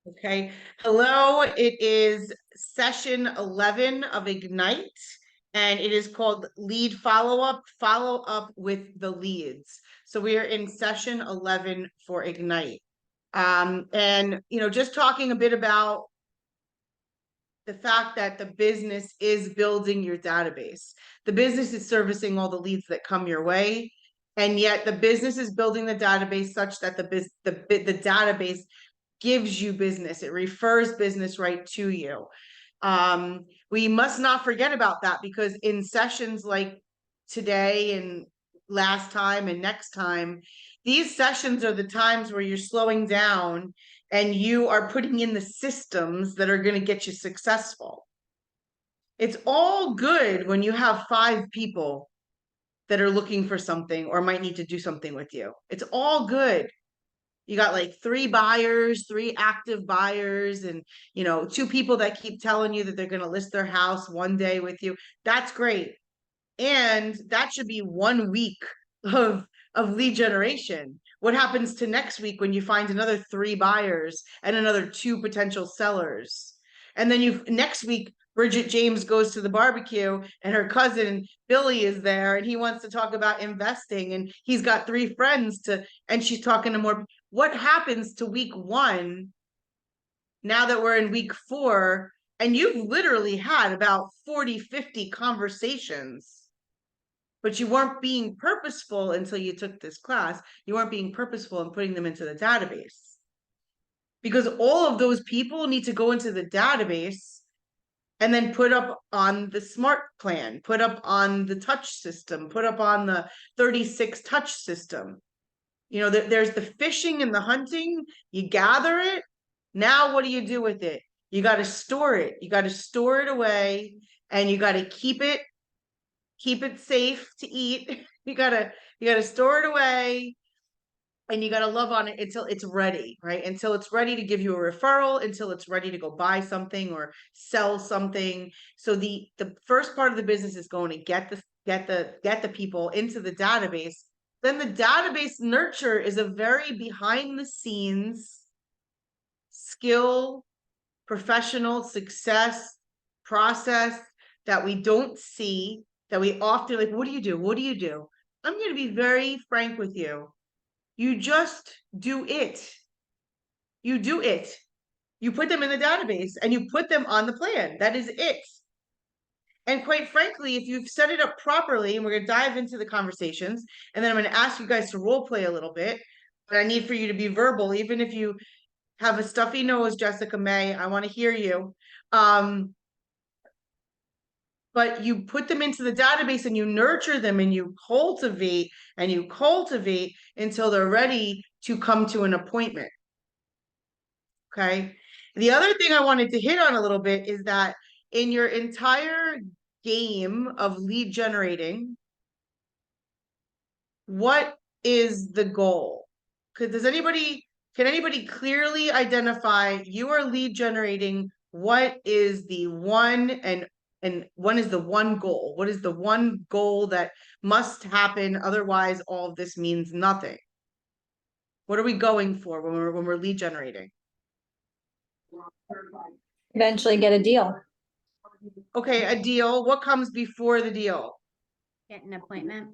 Okay. Hello, it is session 11 of Ignite, and it is called Lead Follow Up with the Leads. So we are in session 11 for Ignite. And just talking a bit about the fact that the business is building your database. The business is servicing all the leads that come your way, and yet the business is building the database such that the database gives you business. It refers business right to you. We must not forget about that, because in sessions like today and last time and next time, these sessions are the times where you're slowing down and you are putting in the systems that are going to get you successful. It's all good when you have 5 people that are looking for something or might need to do something with you. It's all good. You got like 3 buyers, 3 active buyers, and 2 people that keep telling you that they're going to list their house one day with you. That's great. And that should be 1 week of lead generation. What happens to next week when you find another 3 buyers and another 2 potential sellers? And then next week, Bridget James goes to the barbecue and her cousin Billy is there and he wants to talk about investing and he's got 3 friends and she's talking to more. What happens to week 1 now that we're in week 4 and you've literally had about 40, 50 conversations? But you weren't being purposeful until you took this class. You weren't being purposeful in putting them into the database. Because all of those people need to go into the database and then put up on the smart plan, put up on the touch system, put up on the 36 touch system. There's the fishing and the hunting. You gather it. Now, what do you do with it? You got to store it. You got to store it away, and you got to keep it safe to eat. You gotta store it away, and you gotta love on it until it's ready, right? Until it's ready to give you a referral, until it's ready to go buy something or sell something. So the first part of the business is going to get the people into the database. Then the database nurture is a very behind the scenes skill, professional success process that we don't see, that we often like. What do you do? What do you do? I'm going to be very frank with you. You just do it. You do it. You put them in the database and you put them on the plan. That is it. And quite frankly, if you've set it up properly, and we're going to dive into the conversations, and then I'm going to ask you guys to role play a little bit, but I need for you to be verbal, even if you have a stuffy nose, Jessica May, I want to hear you. But you put them into the database and you nurture them and you cultivate until they're ready to come to an appointment. Okay. The other thing I wanted to hit on a little bit is that in your entire game of lead generating, what is the goal? Can anybody clearly identify you are lead generating? What is the one what is the one goal? What is the one goal that must happen? Otherwise, all of this means nothing. What are we going for when we're lead generating? Eventually get a deal. Okay, a deal. What comes before the deal? Get an appointment.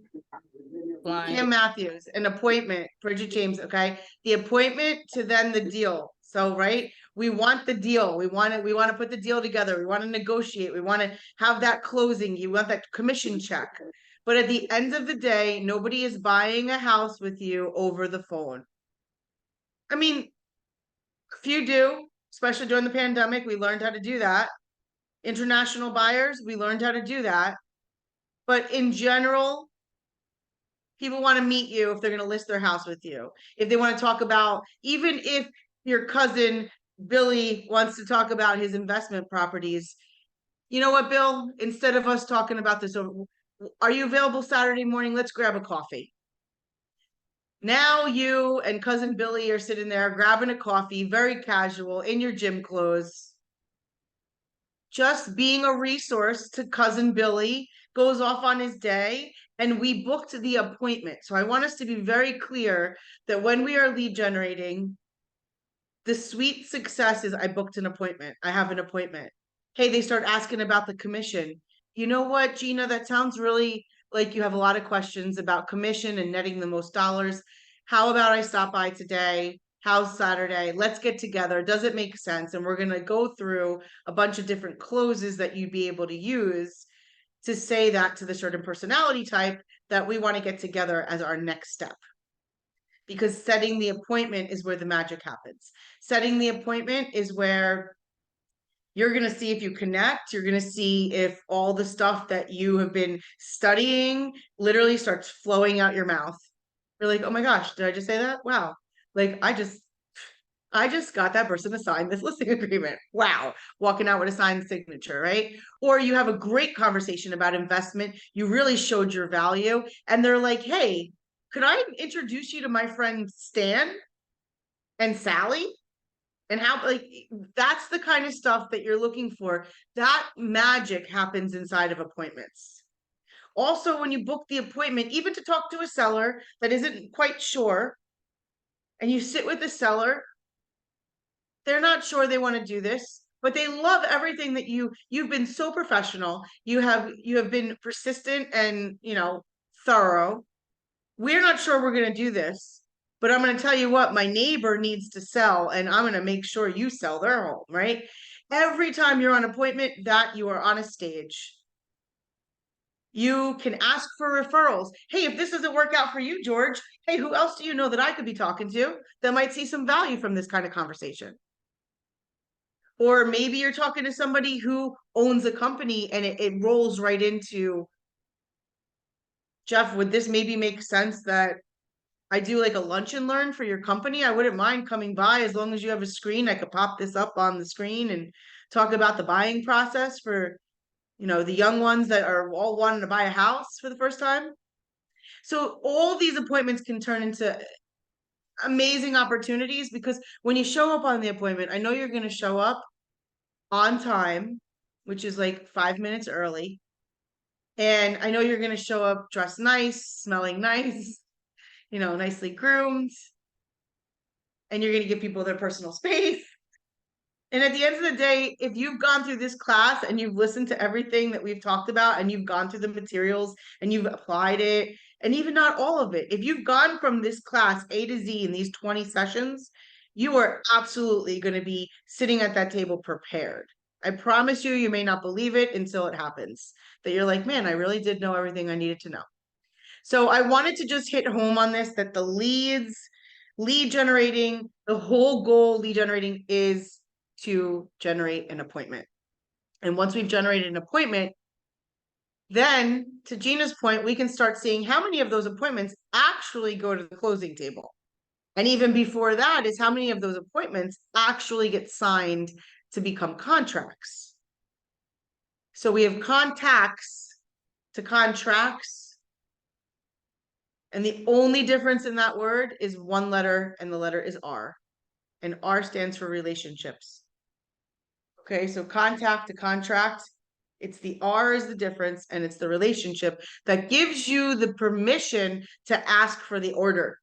Kim Matthews, an appointment. Bridget James, okay. The appointment to then the deal. So, right, we want the deal. We want to put the deal together. We want to negotiate. We want to have that closing. You want that commission check. But at the end of the day, nobody is buying a house with you over the phone. I mean, a few do, especially during the pandemic. We learned how to do that. International buyers, we learned how to do that. But in general, people want to meet you if they're going to list their house with you. If they want to talk about, even if your cousin Billy wants to talk about his investment properties, you know what, Bill? Instead of us talking about this, are you available Saturday morning? Let's grab a coffee. Now you and cousin Billy are sitting there grabbing a coffee, very casual, in your gym clothes. Just being a resource to cousin Billy, goes off on his day, and we booked the appointment. So I want us to be very clear that when we are lead generating, The sweet success is I booked an appointment. I have an appointment. Hey, they start asking about the commission. You know what, Gina, that sounds really like you have a lot of questions about commission and netting the most dollars. How about I stop by today? How's Saturday? Let's get together. Does it make sense? And we're going to go through a bunch of different closes that you'd be able to use to say that to the certain personality type that we want to get together as our next step. Because setting the appointment is where the magic happens. Setting the appointment is where you're going to see if you connect. You're going to see if all the stuff that you have been studying literally starts flowing out your mouth. You're like, oh my gosh, did I just say that? Wow. Like I just got that person to sign this listing agreement. Wow. Walking out with a signed signature, right? Or you have a great conversation about investment. You really showed your value. And they're like, hey, could I introduce you to my friend Stan and Sally? And how, like, that's the kind of stuff that you're looking for. That magic happens inside of appointments. Also, when you book the appointment, even to talk to a seller that isn't quite sure, and you sit with the seller, they're not sure they want to do this, but they love everything that you've been so professional. You have been persistent and, thorough. We're not sure we're going to do this, but I'm going to tell you what, my neighbor needs to sell and I'm going to make sure you sell their home, right? Every time you're on appointment, that you are on a stage. You can ask for referrals. Hey, if this doesn't work out for you, George, hey, who else do you know that I could be talking to that might see some value from this kind of conversation? Or maybe you're talking to somebody who owns a company and it rolls right into, Jeff, would this maybe make sense that I do like a lunch and learn for your company? I wouldn't mind coming by as long as you have a screen. I could pop this up on the screen and talk about the buying process for, the young ones that are all wanting to buy a house for the first time. So all these appointments can turn into amazing opportunities because when you show up on the appointment, I know you're going to show up on time, which is like 5 minutes early. And I know you're going to show up dressed nice, smelling nice, nicely groomed. And you're going to give people their personal space. And at the end of the day, if you've gone through this class and you've listened to everything that we've talked about and you've gone through the materials and you've applied it, and even not all of it, if you've gone from this class A to Z in these 20 sessions, you are absolutely going to be sitting at that table prepared. I promise you, you may not believe it until it happens, that you're like, man, I really did know everything I needed to know. So I wanted to just hit home on this, that the lead generating, the whole goal lead generating is to generate an appointment. And once we've generated an appointment, then to Gina's point, we can start seeing how many of those appointments actually go to the closing table. And even before that is how many of those appointments actually get signed to become contracts. So we have contacts to contracts. And the only difference in that word is one letter, and the letter is R. And R stands for relationships. Okay, so contact to contract, it's the R is the difference, and it's the relationship that gives you the permission to ask for the order.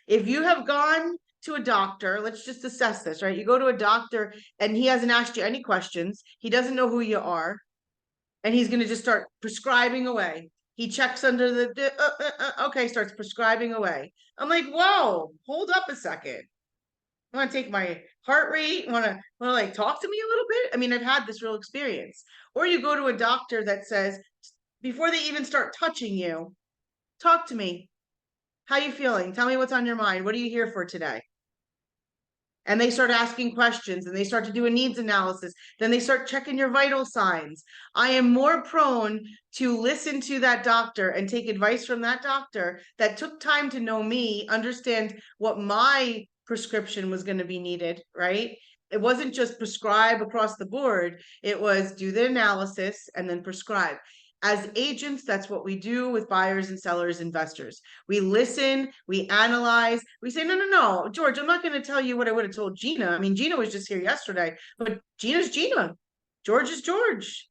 If you have gone to a doctor, let's just assess this, right? You go to a doctor and he hasn't asked you any questions. He doesn't know who you are. And he's going to just start prescribing away. He checks under the, okay, starts prescribing away. I'm like, whoa, hold up a second. You want to take my heart rate? Want to like talk to me a little bit? I mean, I've had this real experience. Or you go to a doctor that says, before they even start touching you, talk to me. How you feeling? Tell me what's on your mind. What are you here for today? And they start asking questions and they start to do a needs analysis. Then they start checking your vital signs. I am more prone to listen to that doctor and take advice from that doctor that took time to know me, understand what my prescription was going to be needed, right? It wasn't just prescribe across the board. It was do the analysis and then prescribe. As agents, that's what we do with buyers and sellers, investors. We listen, we analyze, we say, no, George, I'm not going to tell you what I would have told Gina. I mean, Gina was just here yesterday, but Gina's Gina. George is George.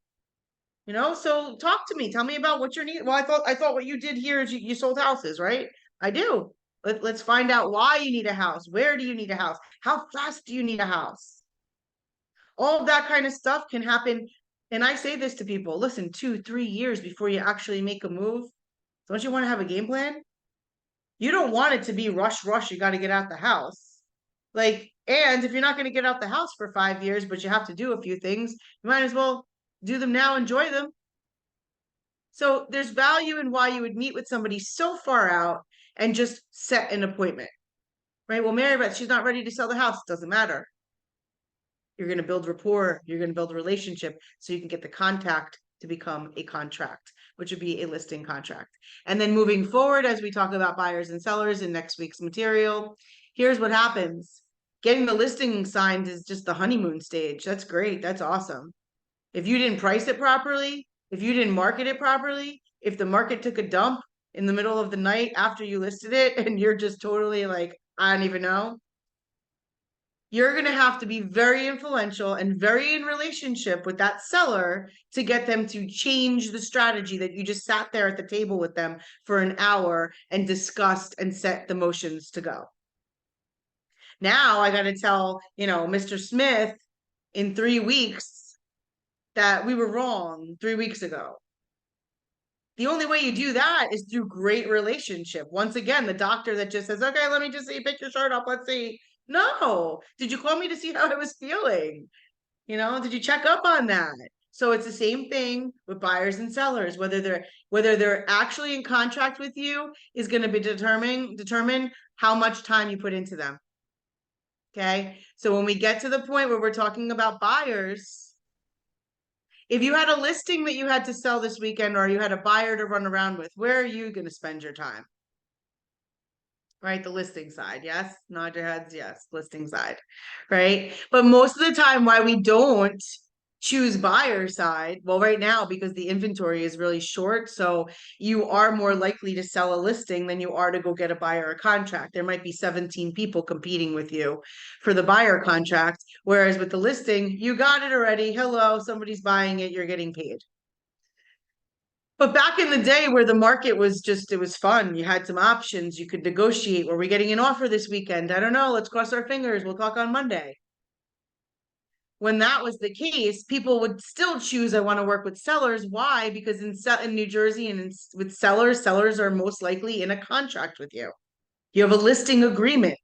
So talk to me. Tell me about what your need. Well, I thought what you did here is you sold houses, right? I do. Let's find out why you need a house. Where do you need a house? How fast do you need a house? All of that kind of stuff can happen. And I say this to people, listen, 2-3 years before you actually make a move. Don't you want to have a game plan? You don't want it to be rush, rush. You got to get out the house. Like, and if you're not going to get out the house for 5 years, but you have to do a few things, you might as well do them now, enjoy them. So there's value in why you would meet with somebody so far out and just set an appointment, right? Well, Mary Beth, she's not ready to sell the house. Doesn't matter. You're going to build rapport. You're going to build a relationship so you can get the contact to become a contract, which would be a listing contract. And then moving forward, as we talk about buyers and sellers in next week's material, here's what happens. Getting the listing signed is just the honeymoon stage. That's great. That's awesome. If you didn't price it properly, if you didn't market it properly, if the market took a dump in the middle of the night after you listed it and you're just totally like, I don't even know, you're going to have to be very influential and very in relationship with that seller to get them to change the strategy that you just sat there at the table with them for an hour and discussed and set the motions to go. Now I got to tell, Mr. Smith in 3 weeks that we were wrong 3 weeks ago. The only way you do that is through great relationship. Once again, the doctor that just says, okay, let me just see, pick your shirt up. Let's see. No, did you call me to see how I was feeling? Did you check up on that? So it's the same thing with buyers and sellers. Whether they're actually in contract with you is going to be determine how much time you put into them. Okay. So when we get to the point where we're talking about buyers, if you had a listing that you had to sell this weekend or you had a buyer to run around with, where are you going to spend your time? Right? The listing side. Yes. Nod your heads. Yes. Listing side. Right. But most of the time, why we don't choose buyer side, well, right now, because the inventory is really short. So you are more likely to sell a listing than you are to go get a buyer a contract. There might be 17 people competing with you for the buyer contract. Whereas with the listing, you got it already. Hello, somebody's buying it. You're getting paid. But back in the day where the market was it was fun. You had some options. You could negotiate. Were we getting an offer this weekend? I don't know. Let's cross our fingers. We'll talk on Monday. When that was the case, people would still choose, I want to work with sellers. Why? Because in New Jersey and with sellers are most likely in a contract with you. You have a listing agreement.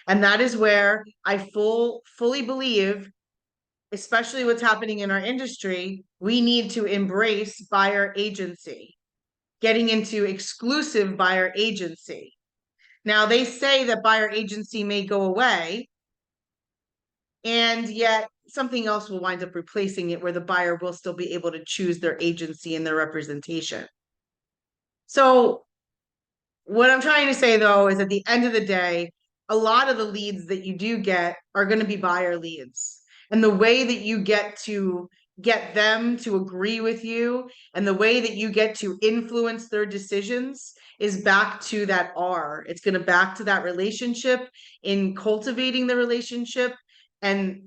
And that is where I fully believe, especially what's happening in our industry, we need to embrace buyer agency, getting into exclusive buyer agency. Now, they say that buyer agency may go away, and yet something else will wind up replacing it where the buyer will still be able to choose their agency and their representation. So what I'm trying to say, though, is at the end of the day, a lot of the leads that you do get are going to be buyer leads. And the way that you get to get them to agree with you and the way that you get to influence their decisions is back to that R. It's going to back to that relationship, in cultivating the relationship and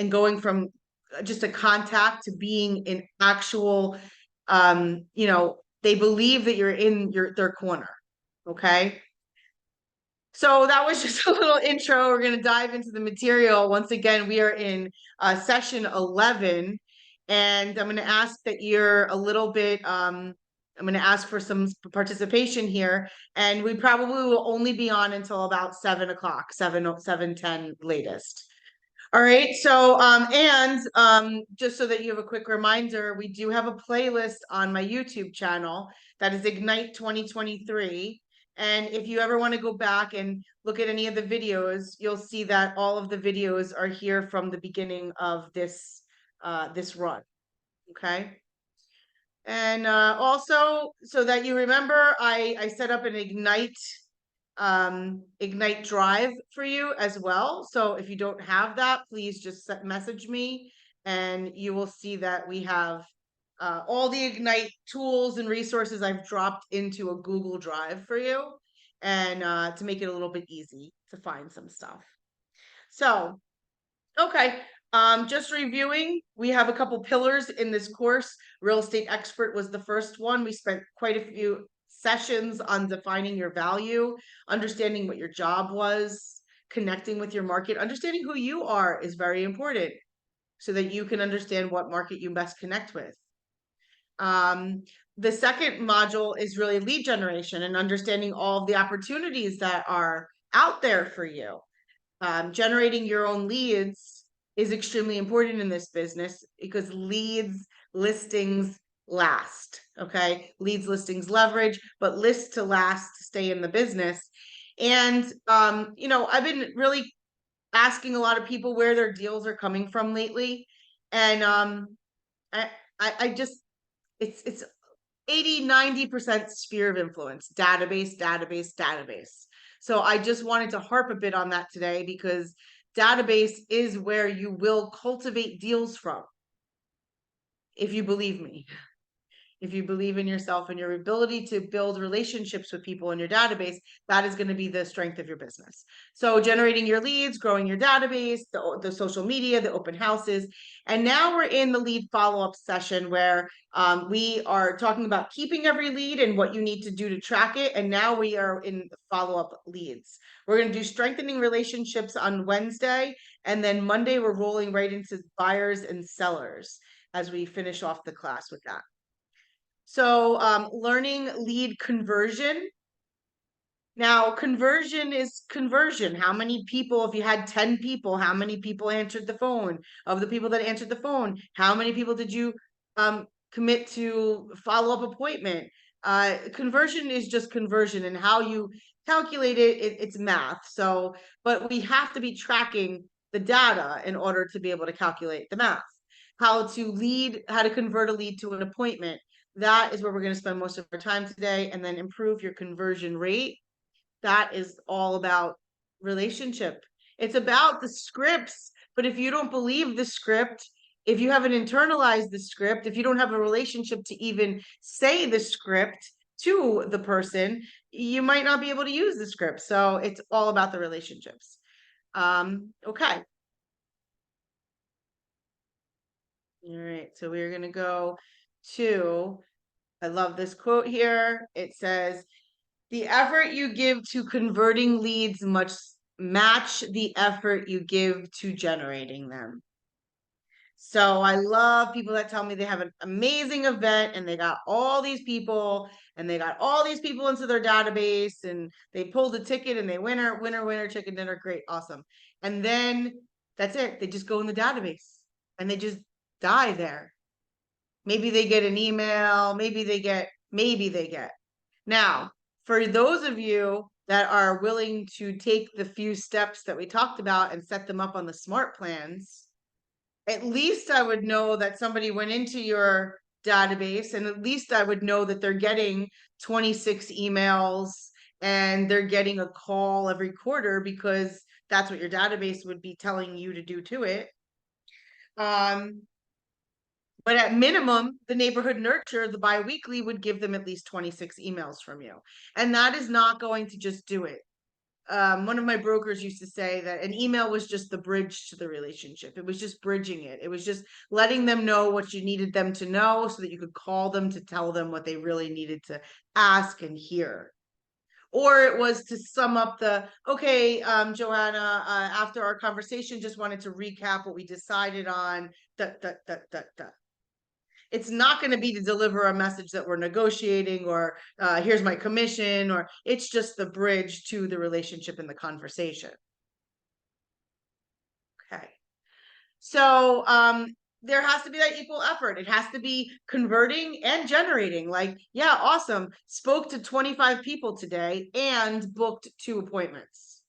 going from just a contact to being an actual, they believe that you're in their corner. Okay. So that was just a little intro. We're going to dive into the material. Once again, we are in session 11, and I'm going to ask that you're a little bit, I'm going to ask for some participation here, and we probably will only be on until about 7 o'clock, 7:10 latest. All right. So, just so that you have a quick reminder, we do have a playlist on my YouTube channel that is Ignite 2023. And if you ever want to go back and look at any of the videos, you'll see that all of the videos are here from the beginning of this run. Okay. And also, so that you remember, I set up an Ignite Drive for you as well. So if you don't have that, please just message me and you will see that we have all the Ignite tools and resources I've dropped into a Google Drive for you, and to make it a little bit easy to find some stuff. So, okay. Just reviewing, we have a couple pillars in this course. Real estate expert was the first one. We spent quite a few sessions on defining your value, understanding what your job was, connecting with your market, understanding who you are is very important so that you can understand what market you best connect with. The second module is really lead generation and understanding all of the opportunities that are out there for you. Generating your own leads is extremely important in this business because leads, listings last. Okay. Leads, listings, leverage, but list to last to stay in the business. And, you know, I've been really asking a lot of people where their deals are coming from lately. And, I just, it's 80-90% sphere of influence, database. So I just wanted to harp a bit on that today because database is where you will cultivate deals from. If you believe me, if you believe in yourself and your ability to build relationships with people in your database, that is going to be the strength of your business. So generating your leads, growing your database, the social media, the open houses. And now we're in the lead follow-up session where we are talking about keeping every lead and what you need to do to track it. And now we are in follow-up leads. We're going to do strengthening relationships on Wednesday. And then Monday, we're rolling right into buyers and sellers as we finish off the class with that. So learning lead conversion. Now, conversion is conversion. How many people, if you had 10 people, how many people answered the phone? Of the people that answered the phone, how many people did you commit to follow-up appointment? Conversion is just conversion, and how you calculate it's math. So, but we have to be tracking the data in order to be able to calculate the math. How to convert a lead to an appointment. That is where we're going to spend most of our time today, and then improve your conversion rate. That is all about relationship. It's about the scripts, but if you don't believe the script, if you haven't internalized the script, if you don't have a relationship to even say the script to the person, you might not be able to use the script. So it's all about the relationships. Okay. All right, so we're going to go to, I love this quote here. It says, the effort you give to converting leads must match the effort you give to generating them. So I love people that tell me they have an amazing event and they got all these people and they got all these people into their database and they pulled a ticket and they winner, chicken dinner. Great. Awesome. And then that's it. They just go in the database and they just die there. Maybe they get an email, maybe they get. Now, for those of you that are willing to take the few steps that we talked about and set them up on the smart plans, at least I would know that somebody went into your database, and at least I would know that they're getting 26 emails and they're getting a call every quarter, because that's what your database would be telling you to do to it. But at minimum, the neighborhood nurture, the biweekly, would give them at least 26 emails from you. And that is not going to just do it. One of my brokers used to say that an email was just the bridge to the relationship. It was just bridging it. It was just letting them know what you needed them to know so that you could call them to tell them what they really needed to ask and hear. Or it was to sum up okay, Joanna, after our conversation, just wanted to recap what we decided on, It's not going to be to deliver a message that we're negotiating, or here's my commission, or it's just the bridge to the relationship and the conversation. Okay. So there has to be that equal effort. It has to be converting and generating. Like, yeah, awesome. Spoke to 25 people today and booked 2 appointments.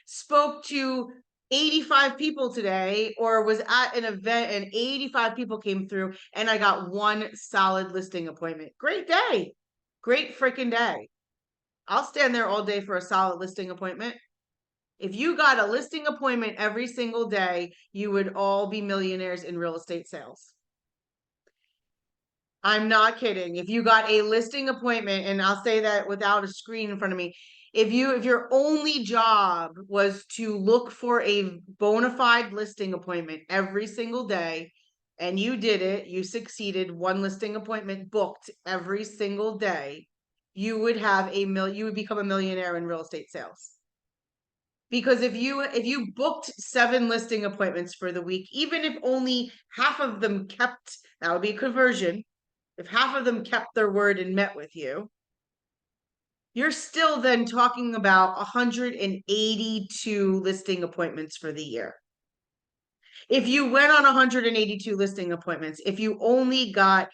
Spoke to 85 people today, or was at an event and 85 people came through and I got 1 solid listing appointment. Great day. Great freaking day. I'll stand there all day for a solid listing appointment. If you got a listing appointment every single day, you would all be millionaires in real estate sales. I'm not kidding. If you got a listing appointment, and I'll say that without a screen in front of me, if your only job was to look for a bona fide listing appointment every single day, and you did it, you succeeded, 1 listing appointment booked every single day, you would you would become a millionaire in real estate sales. Because if you booked 7 listing appointments for the week, even if only half of them kept, that would be a conversion. If half of them kept their word and met with you, you're still then talking about 182 listing appointments for the year. If you went on 182 listing appointments, if you only got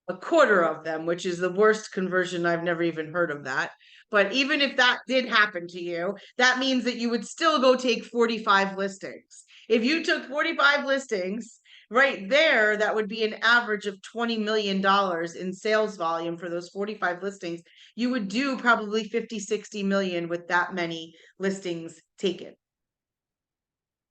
a quarter of them, which is the worst conversion, I've never even heard of that. But even if that did happen to you, that means that you would still go take 45 listings. If you took 45 listings right there, that would be an average of $20 million in sales volume for those 45 listings. You would do probably 50, 60 million with that many listings taken.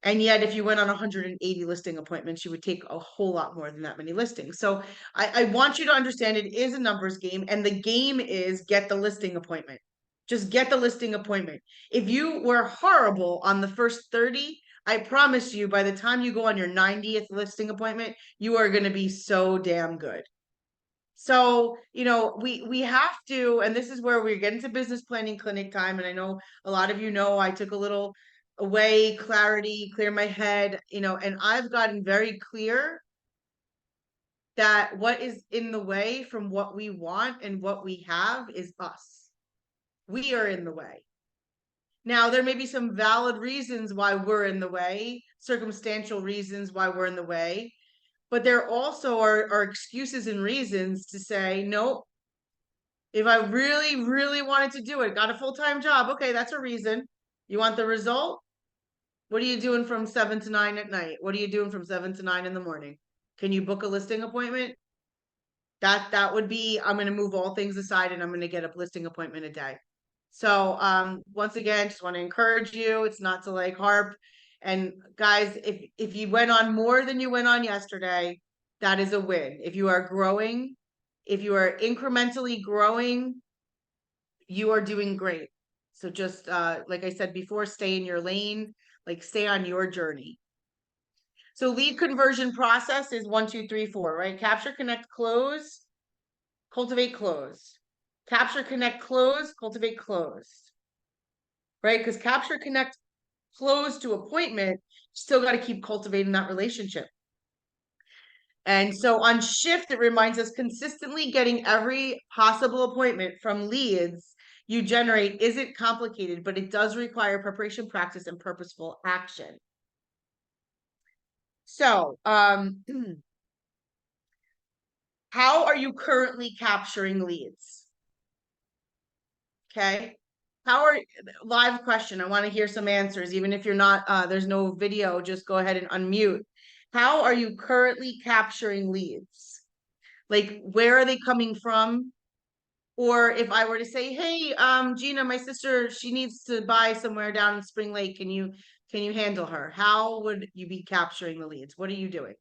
And yet, if you went on 180 listing appointments, you would take a whole lot more than that many listings. So I want you to understand it is a numbers game, and the game is get the listing appointment. Just get the listing appointment. If you were horrible on the first 30, I promise you, by the time you go on your 90th listing appointment, you are going to be so damn good. So, we have to, and this is where we're getting to business planning clinic time. And I know a lot of you know I took a little away, clarity, clear my head, and I've gotten very clear that what is in the way from what we want and what we have is us. We are in the way. Now, there may be some valid reasons why we're in the way, circumstantial reasons why we're in the way, but there also are excuses and reasons to say, nope, if I really, really wanted to do it, got a full-time job, okay, that's a reason. You want the result? What are you doing from 7 to 9 at night? What are you doing from 7 to 9 in the morning? Can you book a listing appointment? That would be, I'm going to move all things aside and I'm going to get a listing appointment a day. So once again, just want to encourage you. It's not to like harp. And guys, if you went on more than you went on yesterday, that is a win. If you are growing, if you are incrementally growing, you are doing great. So just like I said before, stay in your lane, like stay on your journey. So lead conversion process is 1, 2, 3, 4, right? Capture, connect, close, cultivate, close. Capture, connect, close, cultivate, close. Right? Because capture, connect, close to appointment, still got to keep cultivating that relationship. And so on shift, it reminds us consistently getting every possible appointment from leads you generate isn't complicated, but it does require preparation, practice, and purposeful action. So, how are you currently capturing leads? Okay. Live question. I want to hear some answers, even if you're not, there's no video, just go ahead and unmute. How are you currently capturing leads? Like, where are they coming from? Or if I were to say, hey, Gina, my sister, she needs to buy somewhere down in Spring Lake. Can you handle her? How would you be capturing the leads? What are you doing?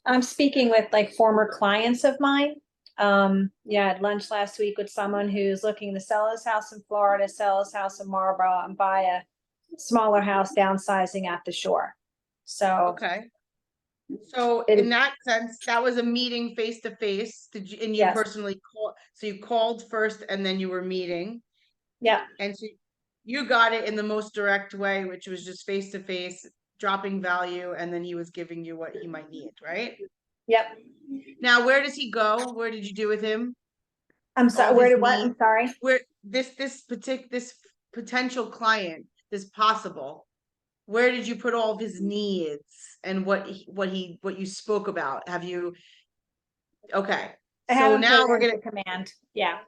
I'm speaking with like former clients of mine. I had lunch last week with someone who's looking to sell his house in Florida, sell his house in Marlboro, and buy a smaller house downsizing at the shore. So Okay. So in that sense, that was a meeting face to face. And you Yes. personally call? So you called first, and then you were meeting. Yeah. And so you got it in the most direct way, which was just face to face, dropping value, and then he was giving you what he might need, right? Yep. Now, where does he go? Where did you do with him? I'm sorry. All Where his did what? I'm needs. sorry. Where this potential client, this possible, where did you put all of his needs and what you spoke about? Have you? Okay. I So haven't now put we're it gonna. into command. Yeah.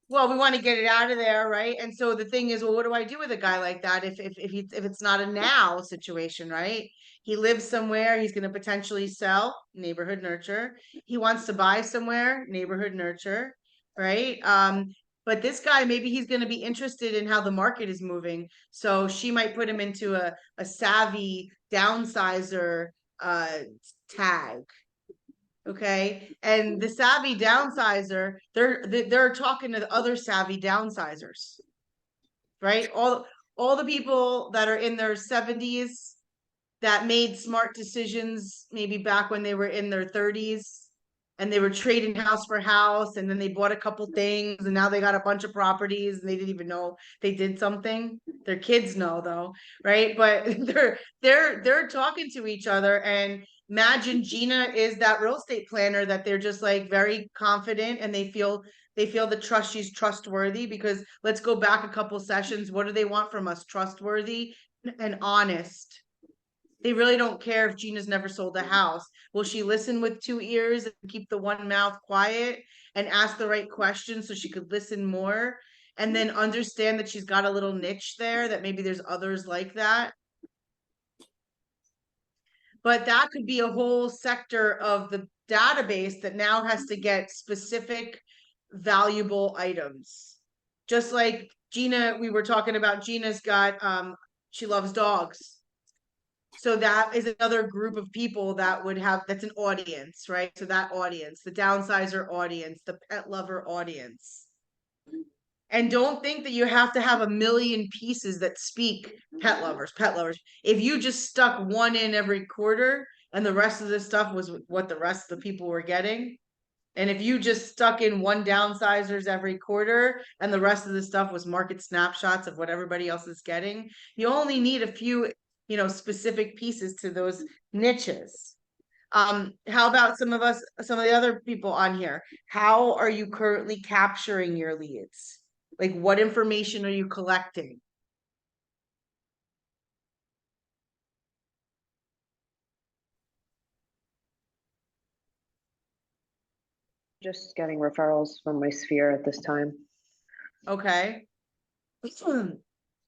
Well, we want to get it out of there, right? And so the thing is, well, what do I do with a guy like that if it's not a now situation, right? He lives somewhere, he's going to potentially sell, neighborhood nurture. He wants to buy somewhere, neighborhood nurture, right? But this guy, maybe he's going to be interested in how the market is moving. So she might put him into a savvy downsizer tag. Okay. And the savvy downsizer, they're talking to the other savvy downsizers, right? All the people that are in their 70s that made smart decisions, maybe back when they were in their 30s, and they were trading house for house, and then they bought a couple things, and now they got a bunch of properties, and they didn't even know they did something. Their kids know though, right? But they're talking to each other, and imagine Gina is that real estate planner that they're just like very confident, and they feel the trust, she's trustworthy. Because let's go back a couple sessions. What do they want from us? Trustworthy and honest. They really don't care if Gina's never sold a house. Will she listen with 2 ears and keep the one mouth quiet and ask the right questions so she could listen more, and then understand that she's got a little niche there, that maybe there's others like that? But that could be a whole sector of the database that now has to get specific valuable items. Just like Gina, we were talking about, Gina's got she loves dogs. So that is another group of people that would have, that's an audience, right? So that audience, the downsizer audience, the pet lover audience. And don't think that you have to have a million pieces that speak pet lovers, pet lovers. If you just stuck one in every quarter and the rest of the stuff was what the rest of the people were getting, and if you just stuck in one downsizers every quarter and the rest of the stuff was market snapshots of what everybody else is getting, you only need a few, specific pieces to those niches. How about some of the other people on here? How are you currently capturing your leads? Like, what information are you collecting? Just getting referrals from my sphere at this time. Okay.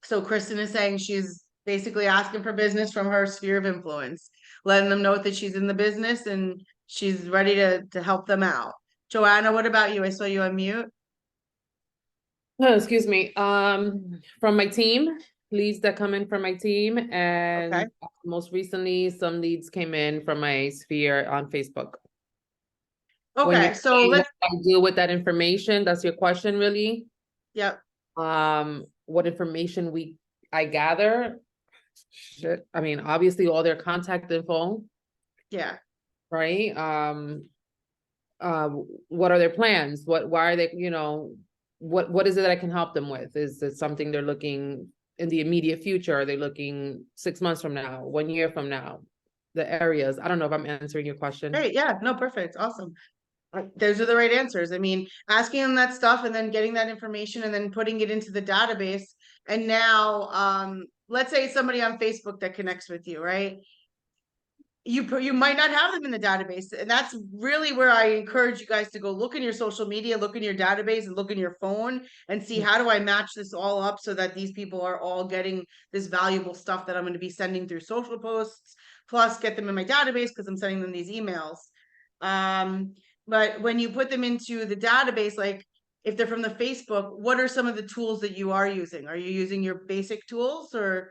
So Kristen is saying she's basically asking for business from her sphere of influence, letting them know that she's in the business and she's ready to help them out. Joanna, what about you? I saw you on mute. Oh, excuse me. From my team, leads that come in from my team, and Okay. most recently, some leads came in from my sphere on Facebook. When Okay, you're so saying let's, what I do with that information, that's your question, really? yep. What information I gather? Shit, I mean, obviously all their contact info, Yeah. right? What are their plans? Why are they, what is it that I can help them with? Is it something they're looking in the immediate future? Are they looking 6 months from now, 1 year from now? The areas. I don't know if I'm answering your question. Great. Yeah. No, perfect. Awesome. Those are the right answers. I mean, asking them that stuff and then getting that information and then putting it into the database. And now, let's say somebody on Facebook that connects with you, right? You might not have them in the database, and that's really where I encourage you guys to go look in your social media, look in your database, and look in your phone and see, how do I match this all up so that these people are all getting this valuable stuff that I'm going to be sending through social posts, plus get them in my database because I'm sending them these emails. But when you put them into the database, like if they're from the Facebook, what are some of the tools that you are using? Are you using your basic tools, or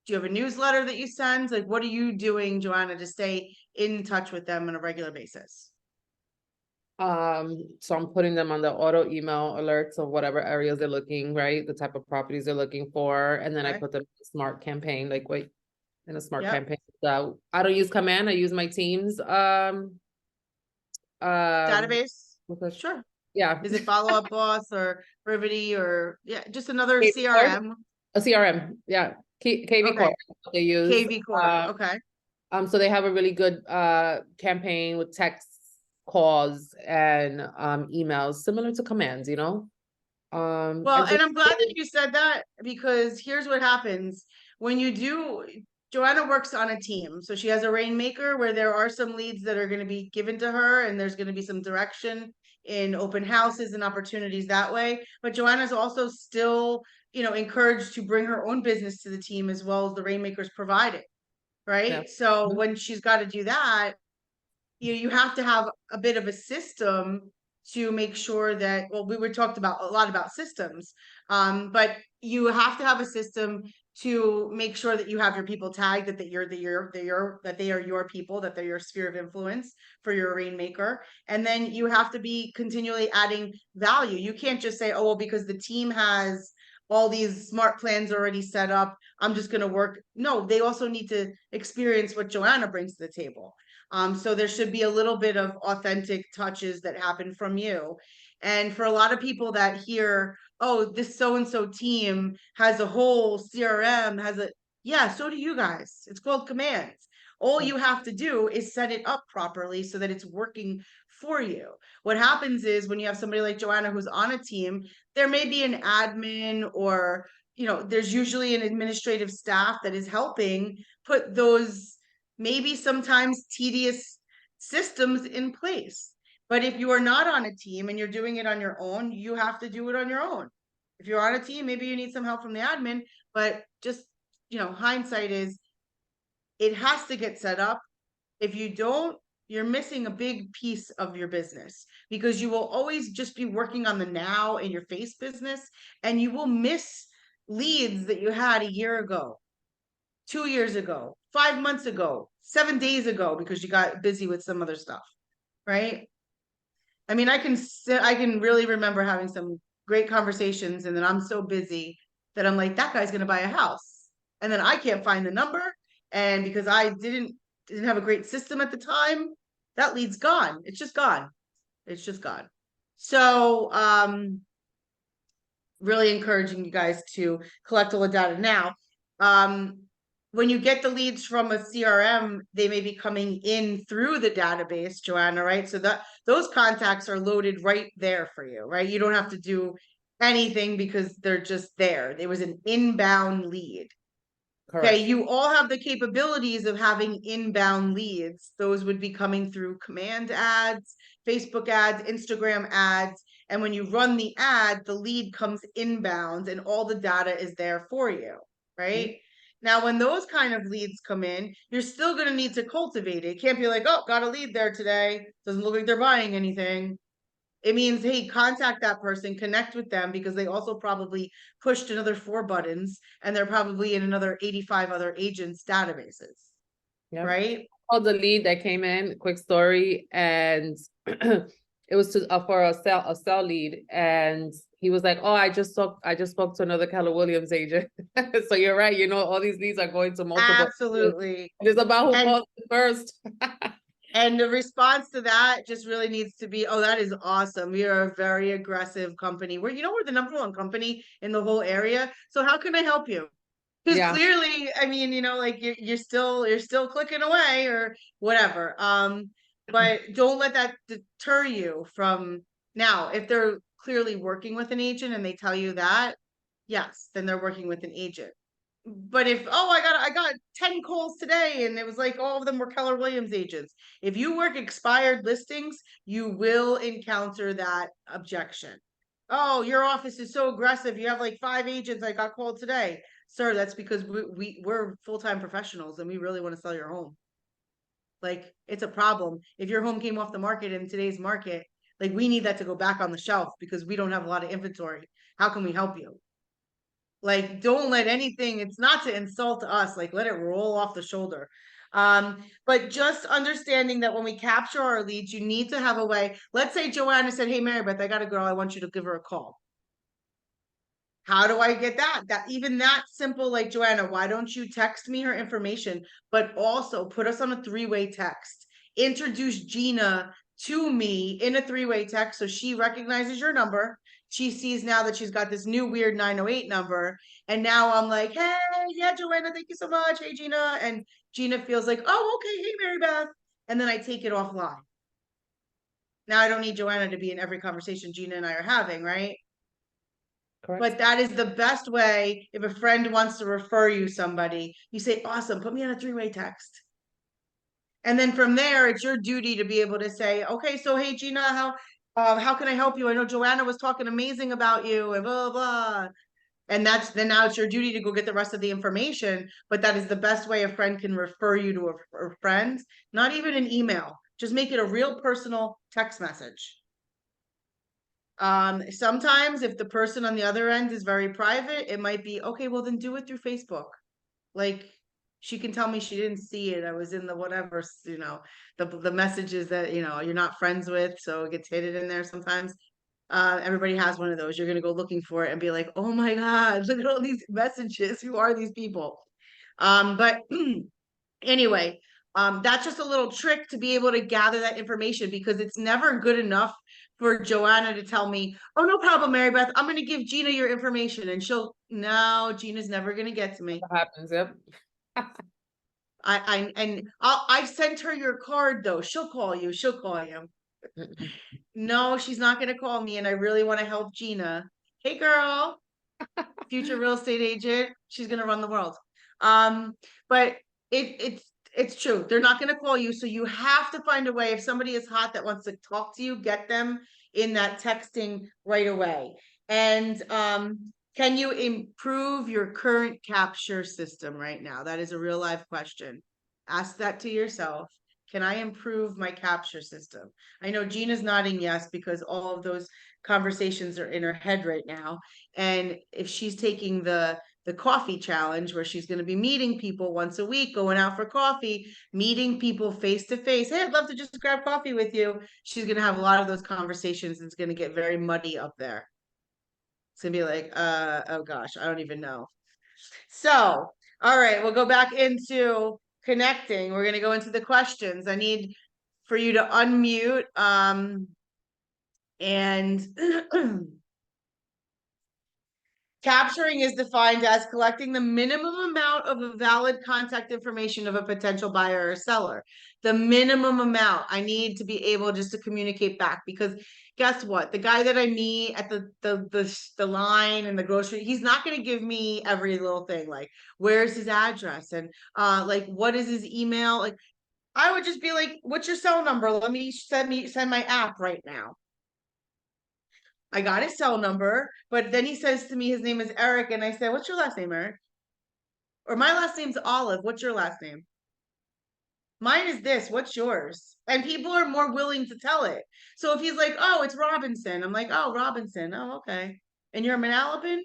do you have a newsletter that you send? Like, what are you doing, Joanna, to stay in touch with them on a regular basis? So I'm putting them on the auto email alerts of whatever areas they're looking, right? The type of properties they're looking for. And then I Okay. put them in a smart campaign, in a smart Yep. campaign. So I don't use command, I use my team's Database? what's that? Sure. Yeah, Is it Follow Up Boss or Rivety or just another KV CRM? a CRM, yeah. KV Okay. Core they use. KV Core. Okay. So they have a really good campaign with texts, calls, and emails similar to commands, Well, and and I'm glad that you said that, because here's what happens when you do. Joanna works on a team, so she has a rainmaker where there are some leads that are going to be given to her, and there's going to be some direction in open houses and opportunities that way. But Joanna's also still, encouraged to bring her own business to the team as well as the rainmakers provided, right? Yeah. So Mhm. when she's got to do that, you have to have a bit of a system to make sure that, well, we were talked about a lot about systems, but you have to have a system to make sure that you have your people tagged, that that they are your people, that they're your sphere of influence for your rainmaker. And then you have to be continually adding value. You can't just say, oh, well, because the team has all these smart plans already set up, I'm just going to work. No, they also need to experience what Joanna brings to the table. So there should be a little bit of authentic touches that happen from you. And for a lot of people that hear, oh, this so-and-so team has a whole CRM, yeah, so do you guys. It's called commands. All you have to do is set it up properly so that it's working for you. What happens is when you have somebody like Joanna who's on a team, there may be an admin or, there's usually an administrative staff that is helping put those maybe sometimes tedious systems in place. But if you are not on a team and you're doing it on your own, you have to do it on your own. If you're on a team, maybe you need some help from the admin, but just, hindsight is it has to get set up. If you don't, you're missing a big piece of your business because you will always just be working on the now in your face business and you will miss leads that you had a year ago, 2 years ago, 5 months ago, 7 days ago, because you got busy with some other stuff, right? I mean, I can really remember having some great conversations and then I'm so busy that I'm like, that guy's going to buy a house. And then I can't find the number. And because I didn't have a great system at the time, that lead's gone. It's just gone. It's just gone. So, really encouraging you guys to collect all the data now. When you get the leads from a CRM, they may be coming in through the database, Joanna, right? So that those contacts are loaded right there for you, right? You don't have to do anything because they're just there. There was an inbound lead. Correct. Okay, you all have the capabilities of having inbound leads. Those would be coming through command ads, Facebook ads, Instagram ads. And when you run the ad, the lead comes inbound and all the data is there for you, right? Now, when those kind of leads come in, you're still going to need to cultivate it. It can't be like, oh, got a lead there today. Doesn't look like they're buying anything. It means, hey, contact that person, connect with them because they also probably pushed another 4 buttons and they're probably in another 85 other agents' databases, Yep. right? Oh, the lead that came in, quick story, and it was for a sell lead, and he was like, "Oh, I just spoke to another Keller Williams agent." So you're right. All these leads are going to multiple. Absolutely. It's about who And- calls first. And the response to that just really needs to be, oh, that is awesome. We are a very aggressive company. We're the number 1 company in the whole area. So how can I help you? Because Yeah. clearly, I mean, like you're still clicking away or whatever. But don't let that deter you from now. If they're clearly working with an agent and they tell you that, yes, then they're working with an agent. But if, oh, I got 10 calls today and it was like all of them were Keller Williams agents. If you work expired listings, you will encounter that objection. Oh, your office is so aggressive. You have like 5 agents I got called today. Sir, that's because we're full-time professionals and we really want to sell your home. Like, it's a problem. If your home came off the market in today's market, like we need that to go back on the shelf because we don't have a lot of inventory. How can we help you? Like, don't let anything, it's not to insult us, like let it roll off the shoulder. But just understanding that when we capture our leads, you need to have a way. Let's say Joanna said, hey, Mary Beth, I got a girl, I want you to give her a call. How do I get that? Even that simple, like, Joanna, why don't you text me her information, but also put us on a 3-way text. Introduce Gina to me in a 3-way text so she recognizes your number. She sees now that she's got this new weird 908 number. And now I'm like, hey, yeah, Joanna, thank you so much. Hey, Gina. And Gina feels like, oh, okay. Hey, Mary Beth. And then I take it offline. Now I don't need Joanna to be in every conversation Gina and I are having, right? Correct. But that is the best way. If a friend wants to refer you somebody, you say, awesome, put me on a 3-way text. And then from there, it's your duty to be able to say, okay, so hey, Gina, how can I help you? I know Joanna was talking amazing about you and blah, blah, blah. And then now it's your duty to go get the rest of the information. But that is the best way a friend can refer you to a friend, not even an email. Just make it a real personal text message. Sometimes if the person on the other end is very private, it might be, okay, well then do it through Facebook. Like, she can tell me she didn't see it. I was in the whatever, the messages that, you're not friends with. So it gets hidden in there sometimes. Everybody has one of those. You're going to go looking for it and be like, oh my God, look at all these messages. Who are these people? But anyway, That's just a little trick to be able to gather that information, because it's never good enough for Joanna to tell me, oh, no problem, Mary Beth, I'm gonna give Gina your information, and no, Gina's never gonna get to me. What happens, yep. I've sent her your card though. She'll call you. Mm-mm. No, she's not gonna call me, and I really want to help Gina. Hey, girl, future real estate agent. She's gonna run the world. But it's true. They're not gonna call you, so you have to find a way. If somebody is hot that wants to talk to you, get them in that texting right away. And can you improve your current capture system right now? That is a real life question. Ask that to yourself. Can I improve my capture system? I know Gina's nodding yes, because all of those conversations are in her head right now. And if she's taking the coffee challenge, where she's going to be meeting people once a week, going out for coffee, meeting people face to face. Hey, I'd love to just grab coffee with you. She's going to have a lot of those conversations. It's going to get very muddy up there. It's gonna be like, oh gosh, I don't even know. So, all right, we'll go back into connecting. We're gonna go into the questions. I need for you to unmute, and capturing is defined as collecting the minimum amount of a valid contact information of a potential buyer or seller. The minimum amount I need to be able just to communicate back, because guess what? The guy that I meet at the line in the grocery, he's not going to give me every little thing, like where's his address and like what is his email? Like I would just be like, what's your cell number? Let me send my app right now. I got his cell number, but then he says to me his name is Eric, and I said, what's your last name, Eric? Or my last name's Olive. What's your last name? Mine is this. What's yours? And people are more willing to tell it. So if he's like, oh, it's Robinson, I'm like, oh, Robinson. Oh, okay. And you're a Manalapan?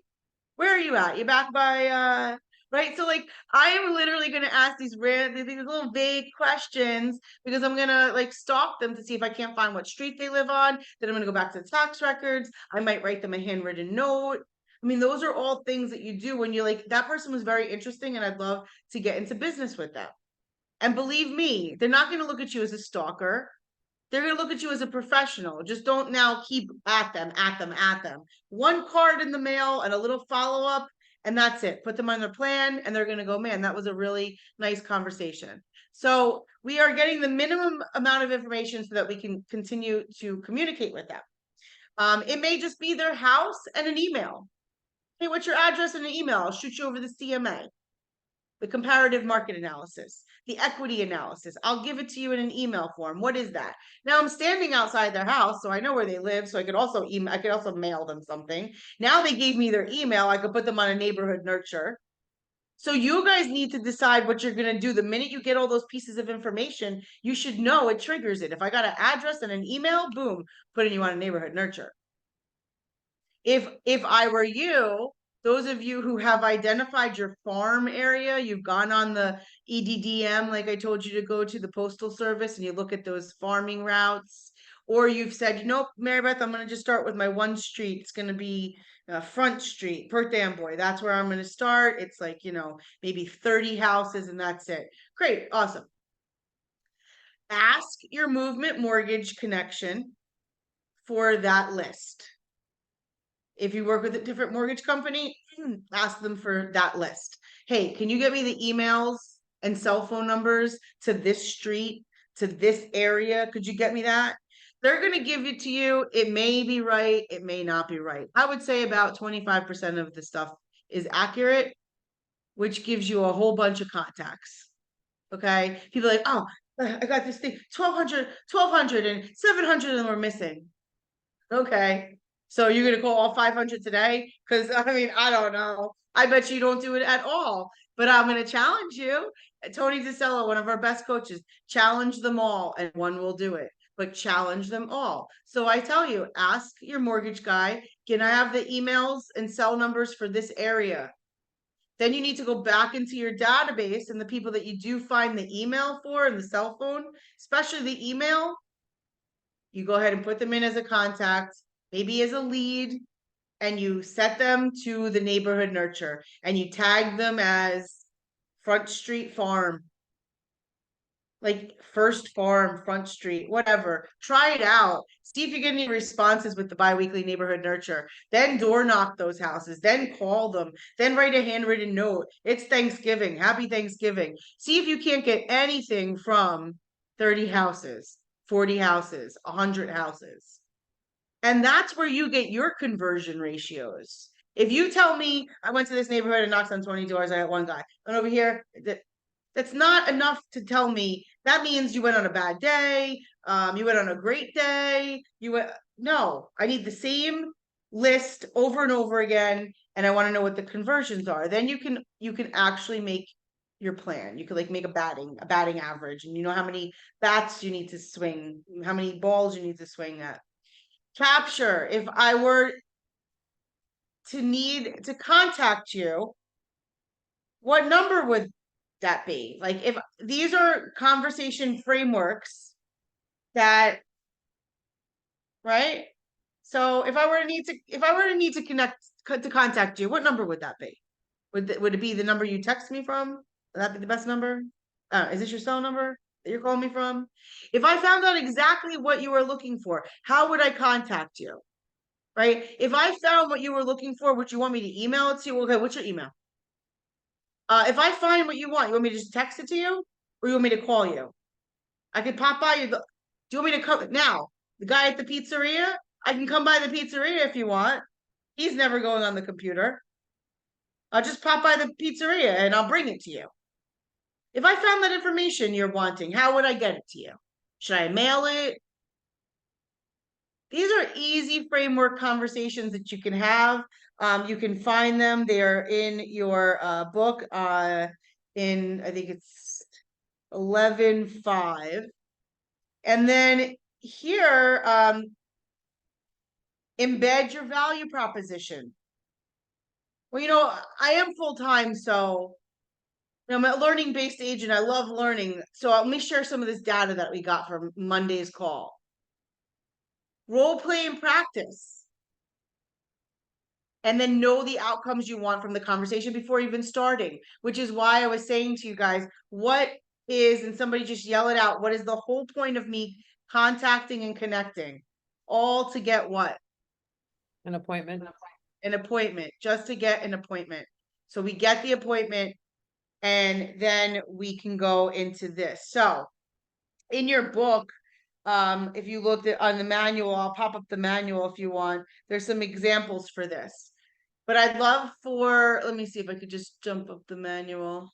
Where are you at? You back by right? So like I am literally gonna ask these little vague questions, because I'm gonna like stalk them to see if I can't find what street they live on. Then I'm gonna go back to the tax records. I might write them a handwritten note. I mean, those are all things that you do when you're like, that person was very interesting and I'd love to get into business with them. And believe me, they're not gonna look at you as a stalker. They're going to look at you as a professional. Just don't now keep at them. One card in the mail and a little follow-up, and that's it. Put them on their plan, and they're going to go, man, that was a really nice conversation. So we are getting the minimum amount of information so that we can continue to communicate with them. It may just be their house and an email. Hey, what's your address and an email? I'll shoot you over the CMA. The comparative market analysis, the equity analysis. I'll give it to you in an email form. What is that? Now I'm standing outside their house, so I know where they live. So I could also mail them something. Now they gave me their email. I could put them on a neighborhood nurture. So you guys need to decide what you're going to do. The minute you get all those pieces of information, you should know it triggers it. If I got an address and an email, boom, putting you on a neighborhood nurture. If I were you, those of you who have identified your farm area, you've gone on the EDDM, like I told you to go to the Postal Service, and you look at those farming routes, or you've said, you know, Mary Beth, I'm going to just start with my one street. It's going to be Front Street, Perth Amboy. That's where I'm going to start. It's like, you know, maybe 30 houses and that's it. Great. Awesome. Ask your Movement Mortgage connection for that list. If you work with a different mortgage company, ask them for that list. Hey, can you get me the emails and cell phone numbers to this street, to this area? Could you get me that? They're going to give it to you. It may be right. It may not be right. I would say about 25% of the stuff is accurate, which gives you a whole bunch of contacts. Okay. People are like, oh, I got this thing, 1200 and 700 of them are missing. Okay. So you're gonna call all 500 today? Because I mean, I don't know. I bet you don't do it at all. But I'm gonna challenge you. Tony DeSello, one of our best coaches, challenge them all, and one will do it. But challenge them all. So I tell you, ask your mortgage guy, can I have the emails and cell numbers for this area? Then you need to go back into your database and the people that you do find the email for and the cell phone, especially the email. You go ahead and put them in as a contact, maybe as a lead, and you set them to the neighborhood nurture and you tag them as Front Street Farm. like First Farm, Front Street, whatever. Try it out. See if you get any responses with the biweekly neighborhood nurture. Then door knock those houses. Then call them. Then write a handwritten note. It's Thanksgiving. Happy Thanksgiving. See if you can't get anything from 30 houses, 40 houses, 100 houses. And that's where you get your conversion ratios. If you tell me I went to this neighborhood and knocked on 20 doors, I got one guy. And over here, that's not enough to tell me. That means you went on a bad day. You went on a great day. No, I need the same list over and over again. And I want to know what the conversions are. Then you can actually make your plan. You could like make a batting average, and you know how many bats you need to swing, how many balls you need to swing at. Capture. If I were to need to contact you, what number would that be? Like, if these are conversation frameworks that, right? So if I were to need to contact you, what number would that be? Would it be the number you text me from? Would that be the best number? Is this your cell number that you're calling me from? If I found out exactly what you were looking for, how would I contact you? Right? If I found what you were looking for, would you want me to email it to you? Okay, what's your email? If I find what you want me to just text it to you, or you want me to call you? I could pop by you. Do you want me to come now? The guy at the pizzeria, I can come by the pizzeria if you want. He's never going on the computer. I'll just pop by the pizzeria and I'll bring it to you. If I found that information you're wanting, how would I get it to you? Should I mail it? These are easy framework conversations that you can have. You can find them. They're in your book in, I think it's 11.5. And then here, embed your value proposition. Well, you know, I am full-time, so I'm a learning-based agent. I love learning. So let me share some of this data that we got from Monday's call. Role play and practice. And then know the outcomes you want from the conversation before even starting, which is why I was saying to you guys, what is, and somebody just yell it out, what is the whole point of me contacting and connecting? All to get what? An appointment. An appointment, just to get an appointment. So we get the appointment and then we can go into this. So in your book, if you looked on the manual, I'll pop up the manual if you want. There's some examples for this. But I'd love for, let me see if I could just jump up the manual.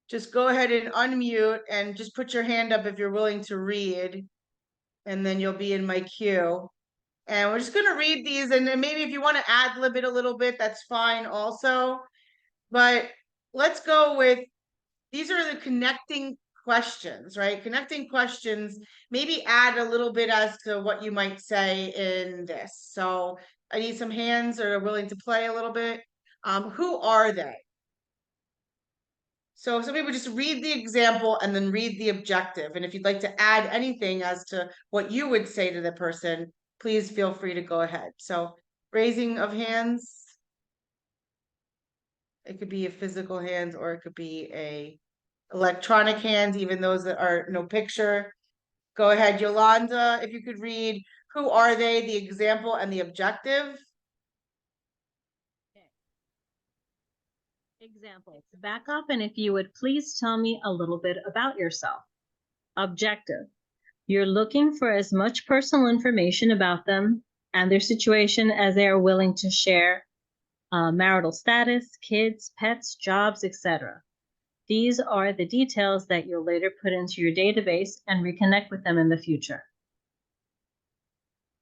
Just go ahead and unmute and just put your hand up if you're willing to read. And then you'll be in my queue. And we're just going to read these. And then maybe if you want to ad-lib it a little bit, that's fine also. But let's go with, these are the connecting questions, right? Connecting questions, maybe add a little bit as to what you might say in this. So I need some hands that are willing to play a little bit. Who are they? So somebody would just read the example and then read the objective. And if you'd like to add anything as to what you would say to the person, please feel free to go ahead. So raising of hands. It could be a physical hand or it could be a electronic hand, even those that are no picture. Go ahead, Yolanda, if you could read, who are they, the example and the objective? Example, back up, and if you would please tell me a little bit about yourself. Objective, you're looking for as much personal information about them and their situation as they are willing to share, marital status, kids, pets, jobs, etc. These are the details that you'll later put into your database and reconnect with them in the future.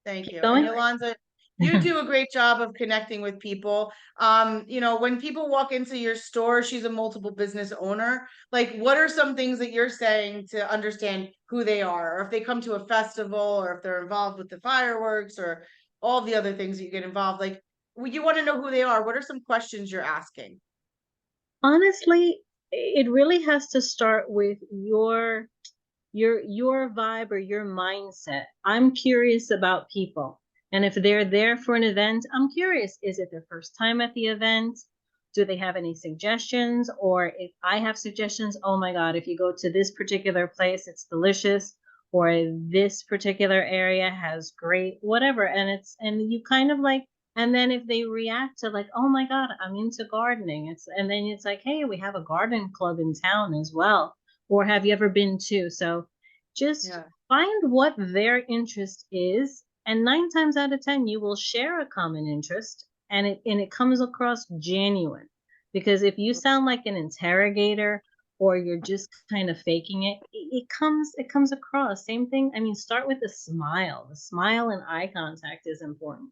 Thank you. Going? And Yolanda, you do a great job of connecting with people. You know, when people walk into your store, she's a multiple business owner. Like, what are some things that you're saying to understand who they are? Or if they come to a festival, or if they're involved with the fireworks, or all the other things that you get involved, like, you want to know who they are. What are some questions you're asking? Honestly, it really has to start with your vibe or your mindset. I'm curious about people. And if they're there for an event, I'm curious, is it their first time at the event? Do they have any suggestions? Or if I have suggestions, oh my God, if you go to this particular place, it's delicious. Or this particular area has great whatever. And you kind of like, and then if they react to like, oh my God, I'm into gardening. And then it's like, hey, we have a garden club in town as well. Or have you ever been to? So just Yeah. find what their interest is. And 9 times out of 10, you will share a common interest, and it comes across genuine. Because if you sound like an interrogator or you're just kind of faking it, it comes across. Same thing. I mean, start with a smile. The smile and eye contact is important.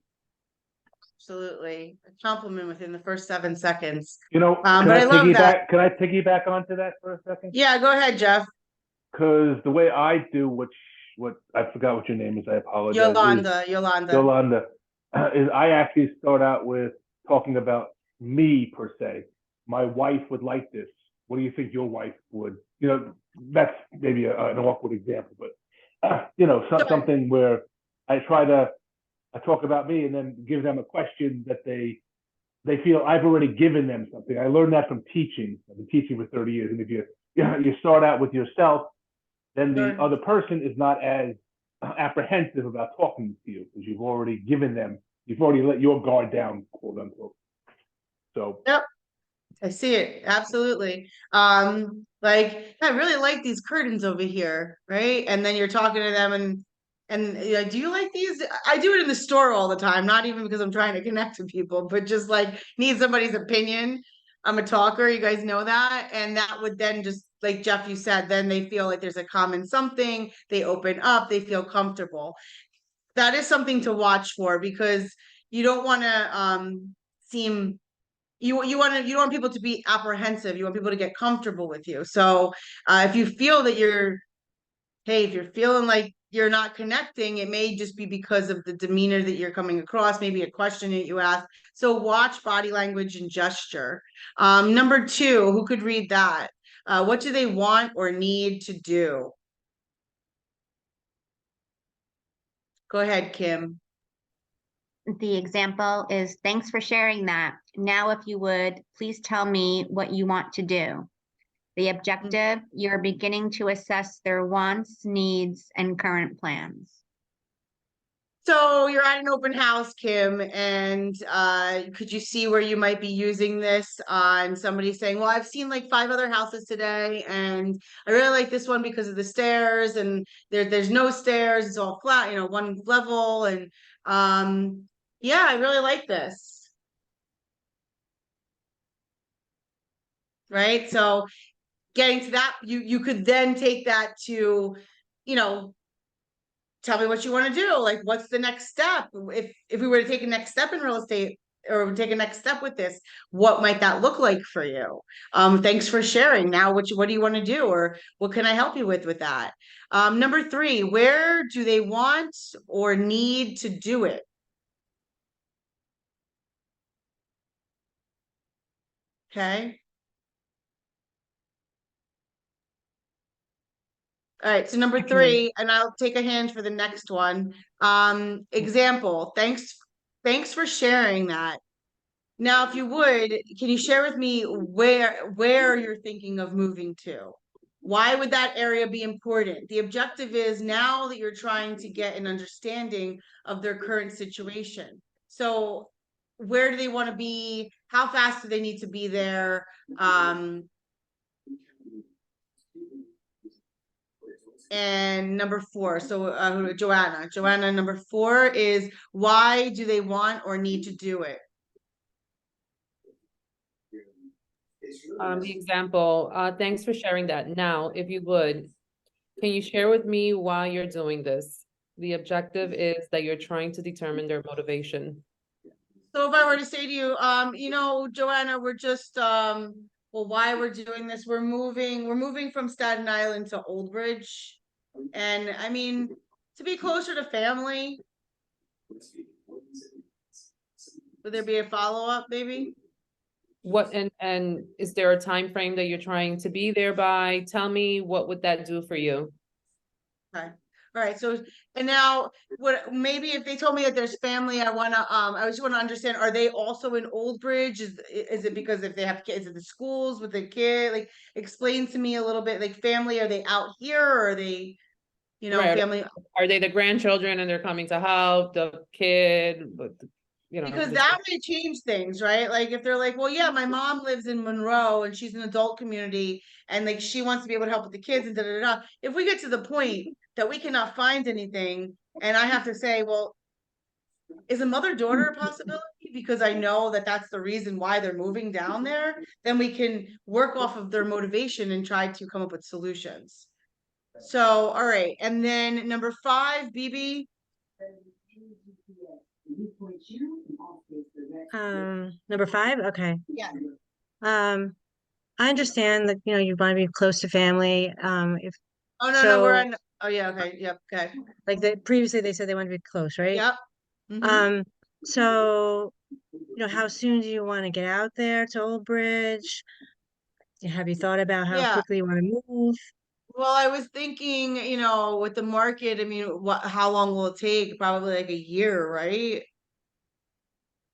Absolutely. A compliment within the first 7 seconds. You know, But I love that. Can I piggyback onto that for a second? Yeah, go ahead, Jeff. Because the way I do, what I forgot what your name is, I apologize. Yolanda. Yolanda, is I actually start out with talking about me per se. My wife would like this. What do you think your wife would? You know, that's maybe an awkward example, but you know, Sure. something where I talk about me and then give them a question that they feel I've already given them something. I learned that from teaching. I've been teaching for 30 years, and if you start out with yourself, then the Sure. other person is not as apprehensive about talking to you because you've already let your guard down, quote unquote. So I see it. Absolutely. Like I really like these curtains over here, right? And then you're talking to them and do you like these? I do it in the store all the time, not even because I'm trying to connect to people, but just like need somebody's opinion. I'm a talker, you guys know that. And that would then just like Jeff, you said, then they feel like there's a common something, they open up, they feel comfortable. That is something to watch for because you don't want to seem you don't want people to be apprehensive. You want people to get comfortable with you. So if you feel that if you're feeling like you're not connecting, it may just be because of the demeanor that you're coming across, maybe a question that you ask. So watch body language and gesture. Number 2, who could read that? What do they want or need to do? Go ahead, Kim. The example is, thanks for sharing that. Now, if you would, please tell me what you want to do. The objective, you're beginning to assess their wants, needs, and current plans. So you're at an open house, Kim, and could you see where you might be using this on somebody saying, well, I've seen like 5 other houses today, and I really like this one because of the stairs, and there's no stairs, it's all flat, one level, and yeah, I really like this. Right? So getting to that, you could then take that to, tell me what you want to do. Like, what's the next step? If we were to take a next step in real estate or take a next step with this, what might that look like for you? Thanks for sharing. Now, what do you want to do? Or what can I help you with that? Number 3, where do they want or need to do it? Okay. All right, so number 3, and I'll take a hand for the next one. Example, thanks for sharing that. Now, if you would, can you share with me where you're thinking of moving to? Why would that area be important? The objective is now that you're trying to get an understanding of their current situation. So where do they want to be? How fast do they need to be there? And number 4, so Joanna, number 4 is, why do they want or need to do it? The example, thanks for sharing that. Now, if you would, can you share with me why you're doing this? The objective is that you're trying to determine their motivation. So if I were to say to you, Joanna, we're just, why we're doing this, we're moving from Staten Island to Old Bridge. And I mean, to be closer to family. Would there be a follow-up, maybe? What, and is there a time frame that you're trying to be there by? Tell me, what would that do for you? Okay. All right, so, and now, what, maybe if they told me that there's family, I just wanna understand, are they also in Old Bridge? Is it because if they have kids at the schools with the kid, like, explain to me a little bit, like, family, are they out here, or are they, Right. family? Are they the grandchildren and they're coming to help the kid, but, Because the- that may change things, right? Like, if they're like, well, yeah, my mom lives in Monroe and she's an adult community and like she wants to be able to help with the kids and da da da. If we get to the point that we cannot find anything and I have to say, well, is a mother-daughter a possibility? Because I know that that's the reason why they're moving down there, then we can work off of their motivation and try to come up with solutions. So, all right, and then number 5, BB. Number 5, okay. Yeah. I understand that, you want to be close to family. If Oh, no, we're so, on, oh, yeah, okay, yep, okay, like previously they said they wanted to be close, right? yep. Mhm. So, how soon do you want to get out there to Old Bridge? Have you thought about how Yeah. quickly you want to move? Well, I was thinking, with the market, I mean, how long will it take? Probably like a year, right?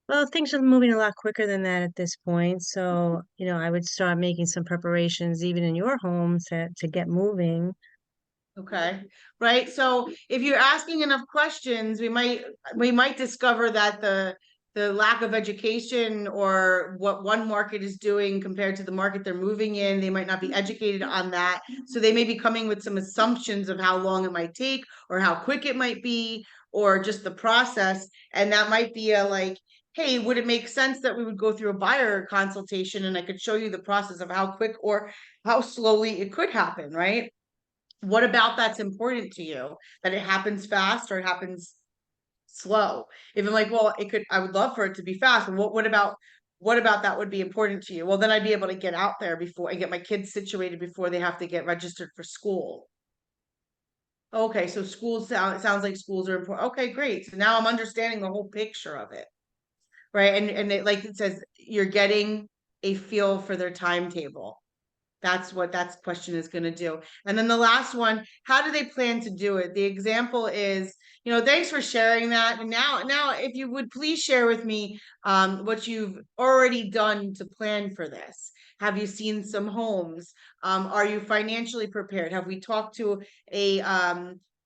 Well, things are moving a lot quicker than that at this point. So, I would start making some preparations even in your home to get moving. Okay, right. So if you're asking enough questions, we might discover that the lack of education or what one market is doing compared to the market they're moving in, they might not be educated on that. So they may be coming with some assumptions of how long it might take or how quick it might be or just the process. And that might be a like, hey, would it make sense that we would go through a buyer consultation and I could show you the process of how quick or how slowly it could happen, right? What about that's important to you? That it happens fast or it happens slow? If I'm like, well, I would love for it to be fast. And what about that would be important to you? Well, then I'd be able to get out there before and get my kids situated before they have to get registered for school. Okay, so it sounds like schools are important. Okay, great. So now I'm understanding the whole picture of it. Right. And like it says, you're getting a feel for their timetable. That's what that question is going to do. And then the last one, how do they plan to do it? The example is, thanks for sharing that. And now, if you would please share with me what you've already done to plan for this. Have you seen some homes? Are you financially prepared? Have we talked to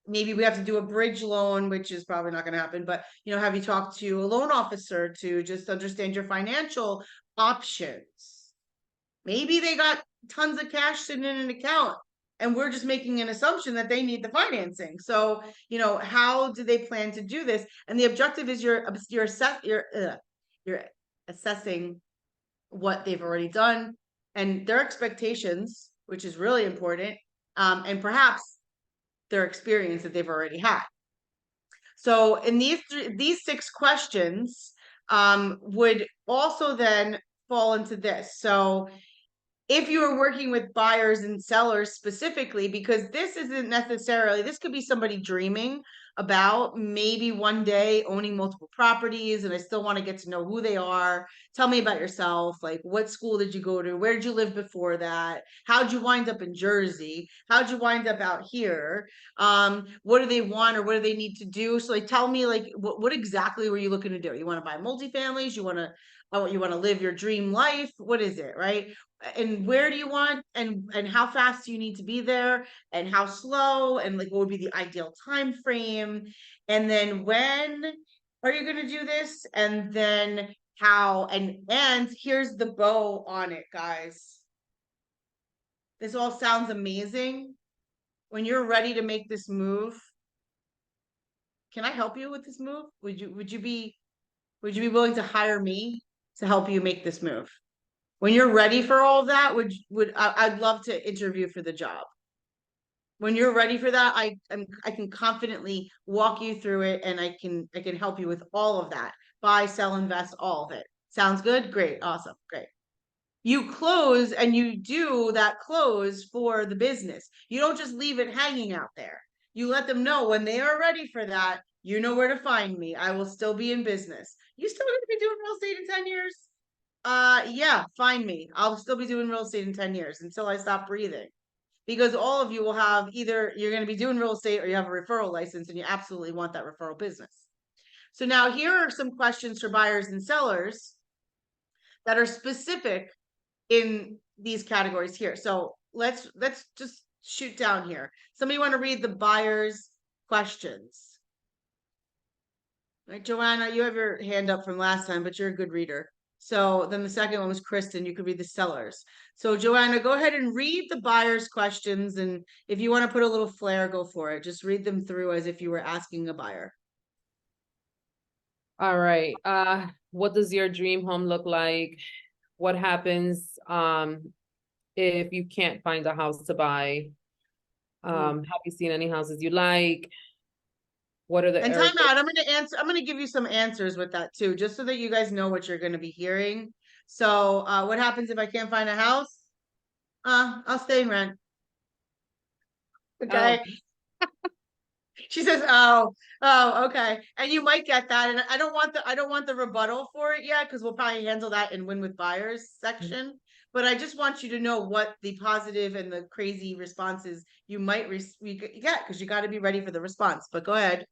maybe we have to do a bridge loan, which is probably not going to happen, but have you talked to a loan officer to just understand your financial options? Maybe they got tons of cash sitting in an account and we're just making an assumption that they need the financing. So, how do they plan to do this? And the objective is you're assessing what they've already done and their expectations, which is really important, and perhaps their experience that they've already had. So in these 6 questions would also then fall into this. So if you are working with buyers and sellers specifically, because this could be somebody dreaming about maybe one day owning multiple properties and I still want to get to know who they are. Tell me about yourself. Like, what school did you go to? Where did you live before that? How'd you wind up in Jersey? How'd you wind up out here? What do they want or what do they need to do? So like, tell me like, what exactly were you looking to do? You want to buy multifamilies? You want to live your dream life? What is it, right? And where do you want and how fast do you need to be there and how slow and like what would be the ideal time frame, and then when are you going to do this, and then how, and here's the bow on it, guys. This all sounds amazing. When you're ready to make this move, can I help you with this move? Would you be willing to hire me to help you make this move? When you're ready for all of that, I'd love to interview for the job. When you're ready for that, I can confidently walk you through it and I can help you with all of that. Buy, sell, invest, all of it. Sounds good? Great. Awesome. Great. You close and you do that close for the business. You don't just leave it hanging out there. You let them know when they are ready for that, you know where to find me. I will still be in business. You still going to be doing real estate in 10 years? Yeah, find me. I'll still be doing real estate in 10 years until I stop breathing. Because all of you will have either, you're gonna be doing real estate or you have a referral license and you absolutely want that referral business. So now here are some questions for buyers and sellers that are specific in these categories here. So let's just shoot down here. Somebody want to read the buyers' questions? Right, Joanna, you have your hand up from last time, but you're a good reader. So then the second one was Kristen. You could read the sellers. So Joanna, go ahead and read the buyers' questions. And if you want to put a little flair, go for it. Just read them through as if you were asking a buyer. All right, what does your dream home look like? What happens, if you can't find a house to buy? Have you seen any houses you like? What are the And areas? time out, I'm gonna give you some answers with that too, just so that you guys know what you're gonna be hearing. So, what happens if I can't find a house? I'll stay in rent. Okay. She says, okay. And you might get that. And I don't want the rebuttal for it yet, because we'll probably handle that in Win with Buyers section. But I just want you to know what the positive and the crazy responses you might get, because you got to be ready for the response. But go ahead.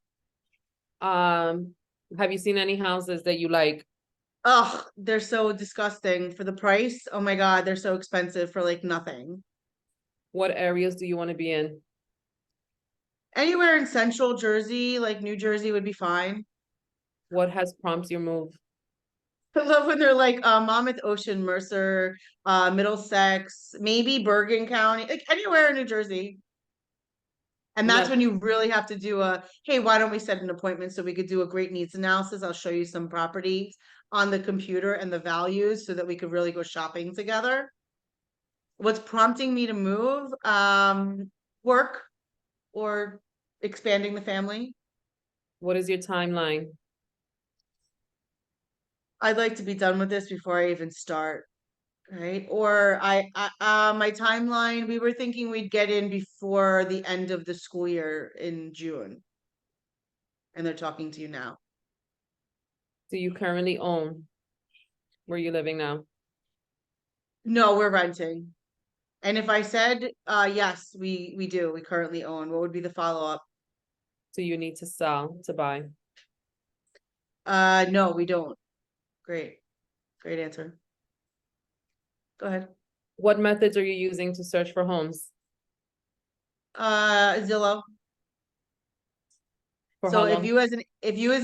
Have you seen any houses that you like? Oh, they're so disgusting for the price. Oh my God, they're so expensive for like nothing. What areas do you want to be in? Anywhere in central Jersey, like New Jersey would be fine. What has prompted your move? I love when they're like Monmouth, Ocean, Mercer, Middlesex, maybe Bergen County, like anywhere in New Jersey. And that's No. when you really have to do hey, why don't we set an appointment so we could do a great needs analysis? I'll show you some properties on the computer and the values so that we could really go shopping together. What's prompting me to move? Work or expanding the family. What is your timeline? I'd like to be done with this before I even start. Right, or my timeline, we were thinking we'd get in before the end of the school year in June. And they're talking to you now. Do you currently own where you're living now? No, we're renting. And if I said, yes, we do, we currently own, what would be the follow-up? Do you need to sell to buy? No, we don't. Great answer. Go ahead. What methods are you using to search for homes? Zillow. For So how if long? you as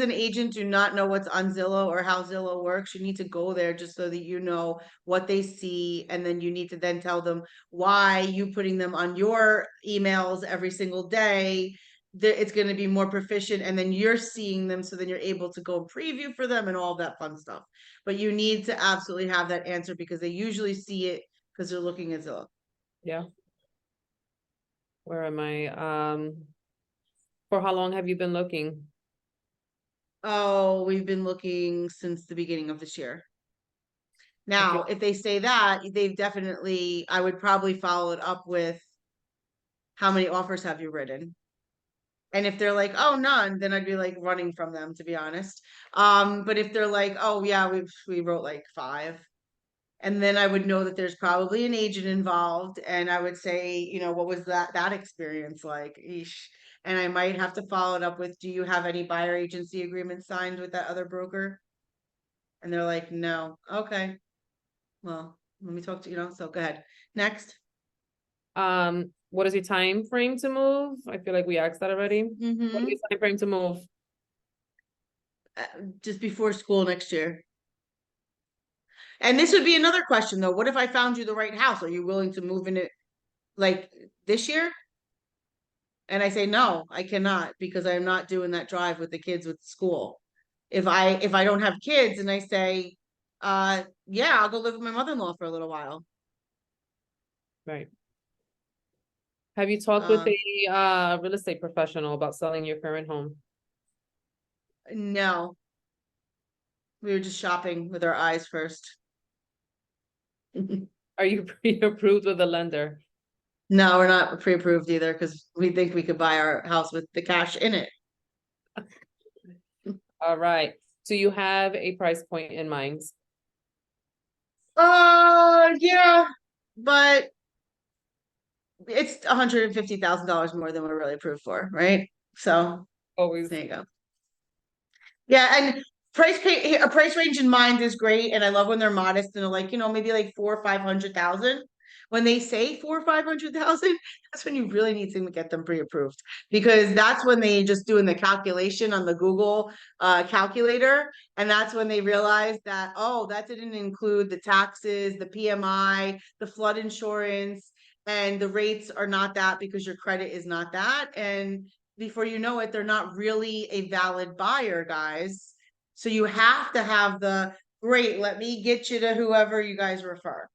an agent do not know what's on Zillow or how Zillow works, you need to go there just so that you know what they see, and then you need to then tell them why you putting them on your emails every single day. It's going to be more proficient, and then you're seeing them, so then you're able to go preview for them and all that fun stuff. But you need to absolutely have that answer, because they usually see it because they're looking at Zillow. Yeah. Where am I? For how long have you been looking? Oh, we've been looking since the beginning of this year. Now, if they say that, they've definitely, I would probably follow it up with how many offers have you written? And if they're like, oh, none, then I'd be like running from them, to be honest. But if they're like, oh yeah, we wrote like 5. And then I would know that there's probably an agent involved, and I would say, what was that experience like? Eesh. And I might have to follow it up with, do you have any buyer agency agreement signed with that other broker? And they're like, no. Okay. Well, let me talk to so go ahead. Next. What is your time frame to move? I feel like we asked that already. What is your time frame to move? Just before school next year. And this would be another question though. What if I found you the right house? Are you willing to move in it like this year? And I say, no, I cannot, because I'm not doing that drive with the kids with school. If I don't have kids and I say, yeah, I'll go live with my mother-in-law for a little while. Right. Have you talked with a real estate professional about selling your current home? No. We were just shopping with our eyes first. Are you pre-approved with a lender? No, we're not pre-approved either, because we think we could buy our house with the cash in it. All right. Do you have a price point in mind? Yeah, but it's $150,000 more than we're really approved for, right? So Always. there you go. Yeah, and a price range in mind is great, and I love when they're modest and they're like, maybe like 400,000 or 500,000. When they say 400,000 or 500,000, that's when you really need to get them pre-approved, because that's when they just doing the calculation on the Google calculator, and that's when they realize that, oh, that didn't include the taxes, the PMI, the flood insurance, and the rates are not that because your credit is not that, and before you know it, they're not really a valid buyer, guys. So you have to have great, let me get you to whoever you guys refer.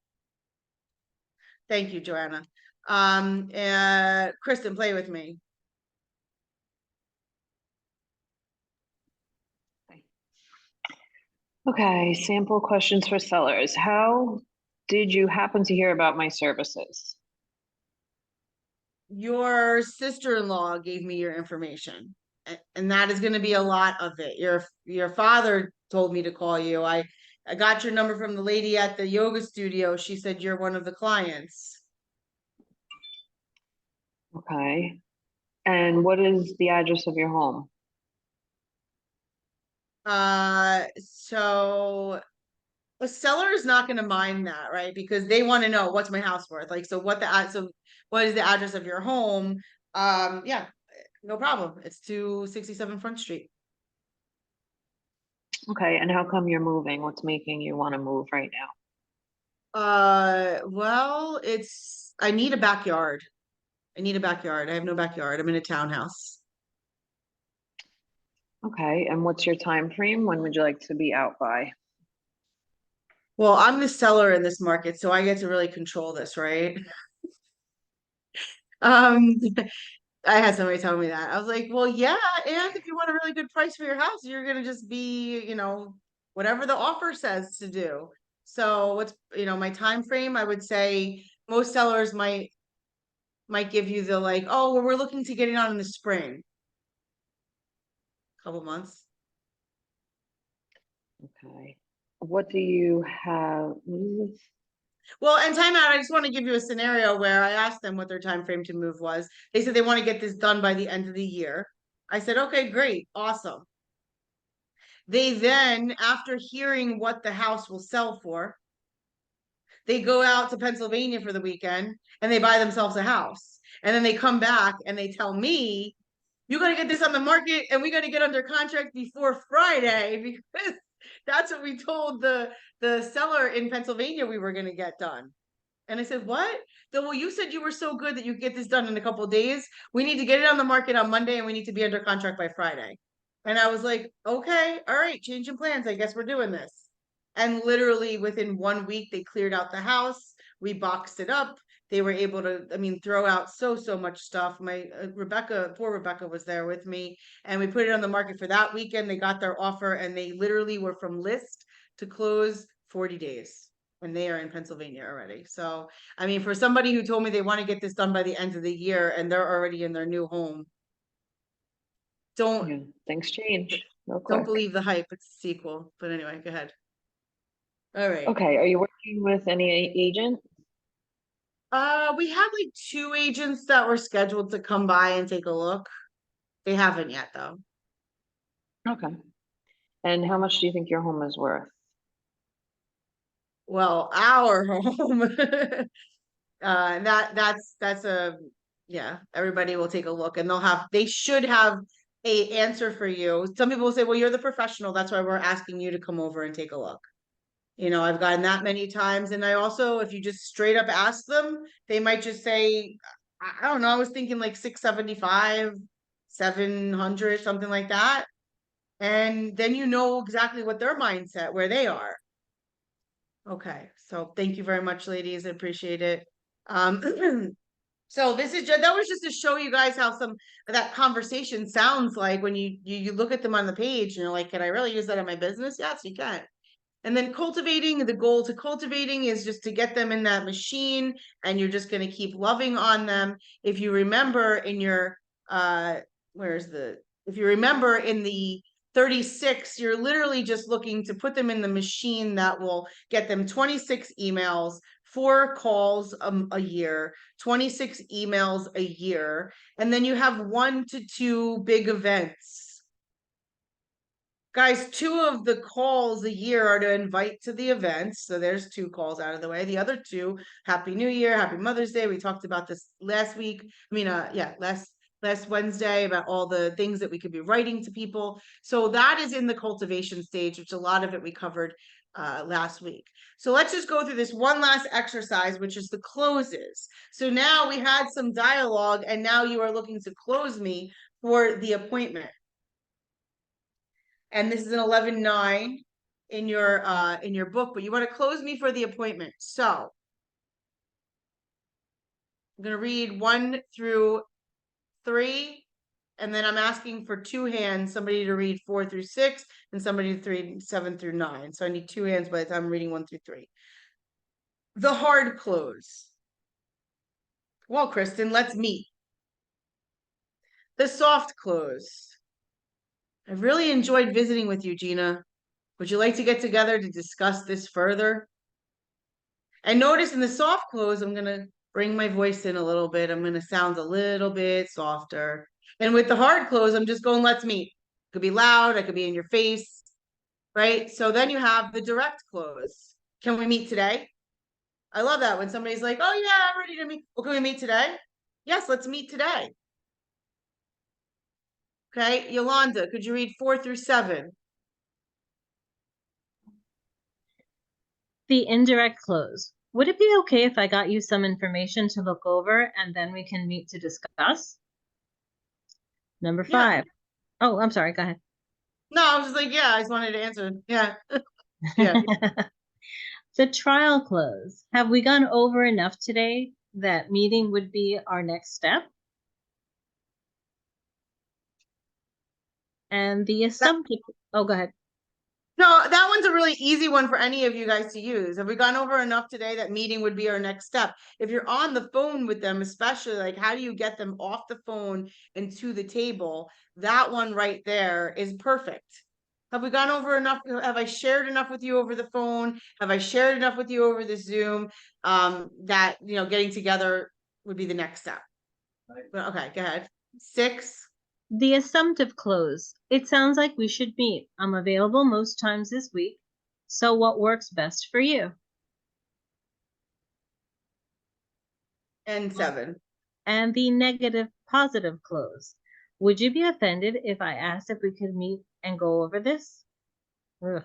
Thank you, Joanna. Kristen, play with me. Okay, sample questions for sellers. How did you happen to hear about my services? Your sister-in-law gave me your information, and that is going to be a lot of it. Your father told me to call you. I got your number from the lady at the yoga studio. She said you're one of the clients. Okay. And what is the address of your home? So a seller is not going to mind that, right? Because they want to know what's my house worth. Like, so what is the address of your home? Yeah, no problem. It's 267 Front Street. Okay, and how come you're moving? What's making you want to move right now? Well, I need a backyard. I have no backyard. I'm in a townhouse. Okay, and what's your time frame? When would you like to be out by? Well, I'm the seller in this market, so I get to really control this, right? Um, I had somebody tell me that. I was like, well, yeah, and if you want a really good price for your house, you're gonna just be, whatever the offer says to do. So my time frame, I would say most sellers might give you the like, oh, well, we're looking to get it on in the spring. Couple months. Okay. What do you have? Well, and time out, I just want to give you a scenario where I asked them what their time frame to move was. They said they want to get this done by the end of the year. I said, okay, great, awesome. They then, after hearing what the house will sell for, they go out to Pennsylvania for the weekend and they buy themselves a house. And then they come back and they tell me, you got to get this on the market and we got to get under contract before Friday, because that's what we told the seller in Pennsylvania we were going to get done. And I said, what? Well, you said you were so good that you get this done in a couple of days. We need to get it on the market on Monday and we need to be under contract by Friday. And I was like, okay, all right, changing plans. I guess we're doing this. And literally within 1 week, they cleared out the house. We boxed it up. They were able to, throw out so much stuff. My poor Rebecca was there with me, and we put it on the market for that weekend. They got their offer and they literally were from list to close 40 days. And they are in Pennsylvania already. So, for somebody who told me they want to get this done by the end of the year and they're already in their new home, Things change. Don't believe the hype. It's a sequel. But anyway, go ahead. All right. Okay, are you working with any agent? We have like 2 agents that were scheduled to come by and take a look. They haven't yet though. Okay. And how much do you think your home is worth? Well, our home. Everybody will take a look and they should have a answer for you. Some people will say, well, you're the professional. That's why we're asking you to come over and take a look. I've gotten that many times. And I also, if you just straight up ask them, they might just say, I don't know, I was thinking like 675, 700, something like that. And then you know exactly what their mindset, where they are. Okay, so thank you very much, ladies. I appreciate it. So that was just to show you guys how that conversation sounds like when you look at them on the page and you're like, can I really use that in my business? Yes, you can. And then the goal to cultivating is just to get them in that machine, and you're just going to keep loving on them. If you remember in your, if you remember in the 36, you're literally just looking to put them in the machine that will get them 26 emails, 4 calls a year, 26 emails a year, and then you have 1 to 2 big events. Guys, 2 of the calls a year are to invite to the events. So there's 2 calls out of the way. The other 2, Happy New Year, Happy Mother's Day. We talked about this last week. I mean, last Wednesday about all the things that we could be writing to people. So that is in the cultivation stage, which a lot of it we covered last week. So let's just go through this one last exercise, which is the closes. So now we had some dialogue, and now you are looking to close me for the appointment. And this is an 11-9 in your book, but you want to close me for the appointment. So I'm going to read 1 through 3, and then I'm asking for 2 hands, somebody to read 4 through 6 and somebody to read 7 through 9. So I need 2 hands by the time I'm reading 1 through 3. The hard close. Well, Kristen, let's meet. The soft close. I really enjoyed visiting with you, Gina. Would you like to get together to discuss this further? And notice in the soft close, I'm going to bring my voice in a little bit. I'm going to sound a little bit softer. And with the hard close, I'm just going, let's meet. It could be loud. I could be in your face, right? So then you have the direct close. Can we meet today? I love that when somebody's like, oh yeah, I'm ready to meet. Well, can we meet today? Yes, let's meet today. Okay, Yolanda, could you read 4 through 7? The indirect close. Would it be okay if I got you some information to look over and then we can meet to discuss? Number Yeah. 5. Oh, I'm sorry. Go ahead. No, I was just like, yeah, I just wanted to answer. Yeah. Yeah. The trial close. Have we gone over enough today that meeting would be our next step? And the assumptive. Oh, go ahead. No, that one's a really easy one for any of you guys to use. Have we gone over enough today that meeting would be our next step? If you're on the phone with them, especially, like, how do you get them off the phone and to the table? That one right there is perfect. Have we gone over enough? Have I shared enough with you over the phone? Have I shared enough with you over the Zoom? That, getting together would be the next step. Okay, go ahead. 6. The assumptive close. It sounds like we should meet. I'm available most times this week. So what works best for you? And 7. And the negative positive close. Would you be offended if I asked if we could meet and go over this? Ugh.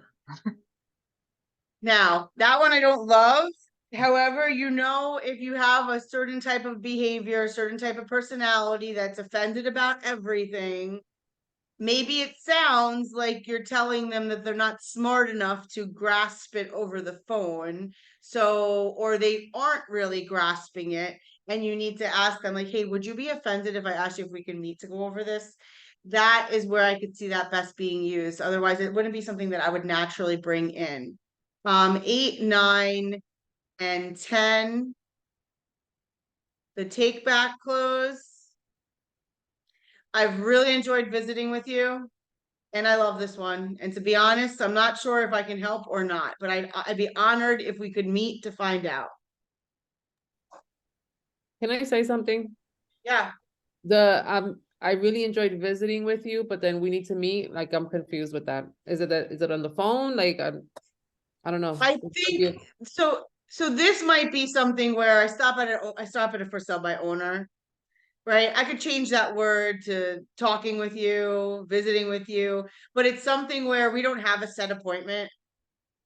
Now, that one I don't love. However, if you have a certain type of behavior, a certain type of personality that's offended about everything, maybe it sounds like you're telling them that they're not smart enough to grasp it over the phone. So, or they aren't really grasping it. And you need to ask them, like, hey, would you be offended if I asked you if we can meet to go over this? That is where I could see that best being used. Otherwise, it wouldn't be something that I would naturally bring in. 8, 9, and 10. The take back close. I've really enjoyed visiting with you, and I love this one. And to be honest, I'm not sure if I can help or not, but I'd be honored if we could meet to find out. Can I say something? Yeah. I really enjoyed visiting with you, but then we need to meet. Like, I'm confused with that. Is it on the phone? Like, I don't know. I think so. So this might be something where I stop at a for sale by owner, right? I could change that word to talking with you, visiting with you, but it's something where we don't have a set appointment.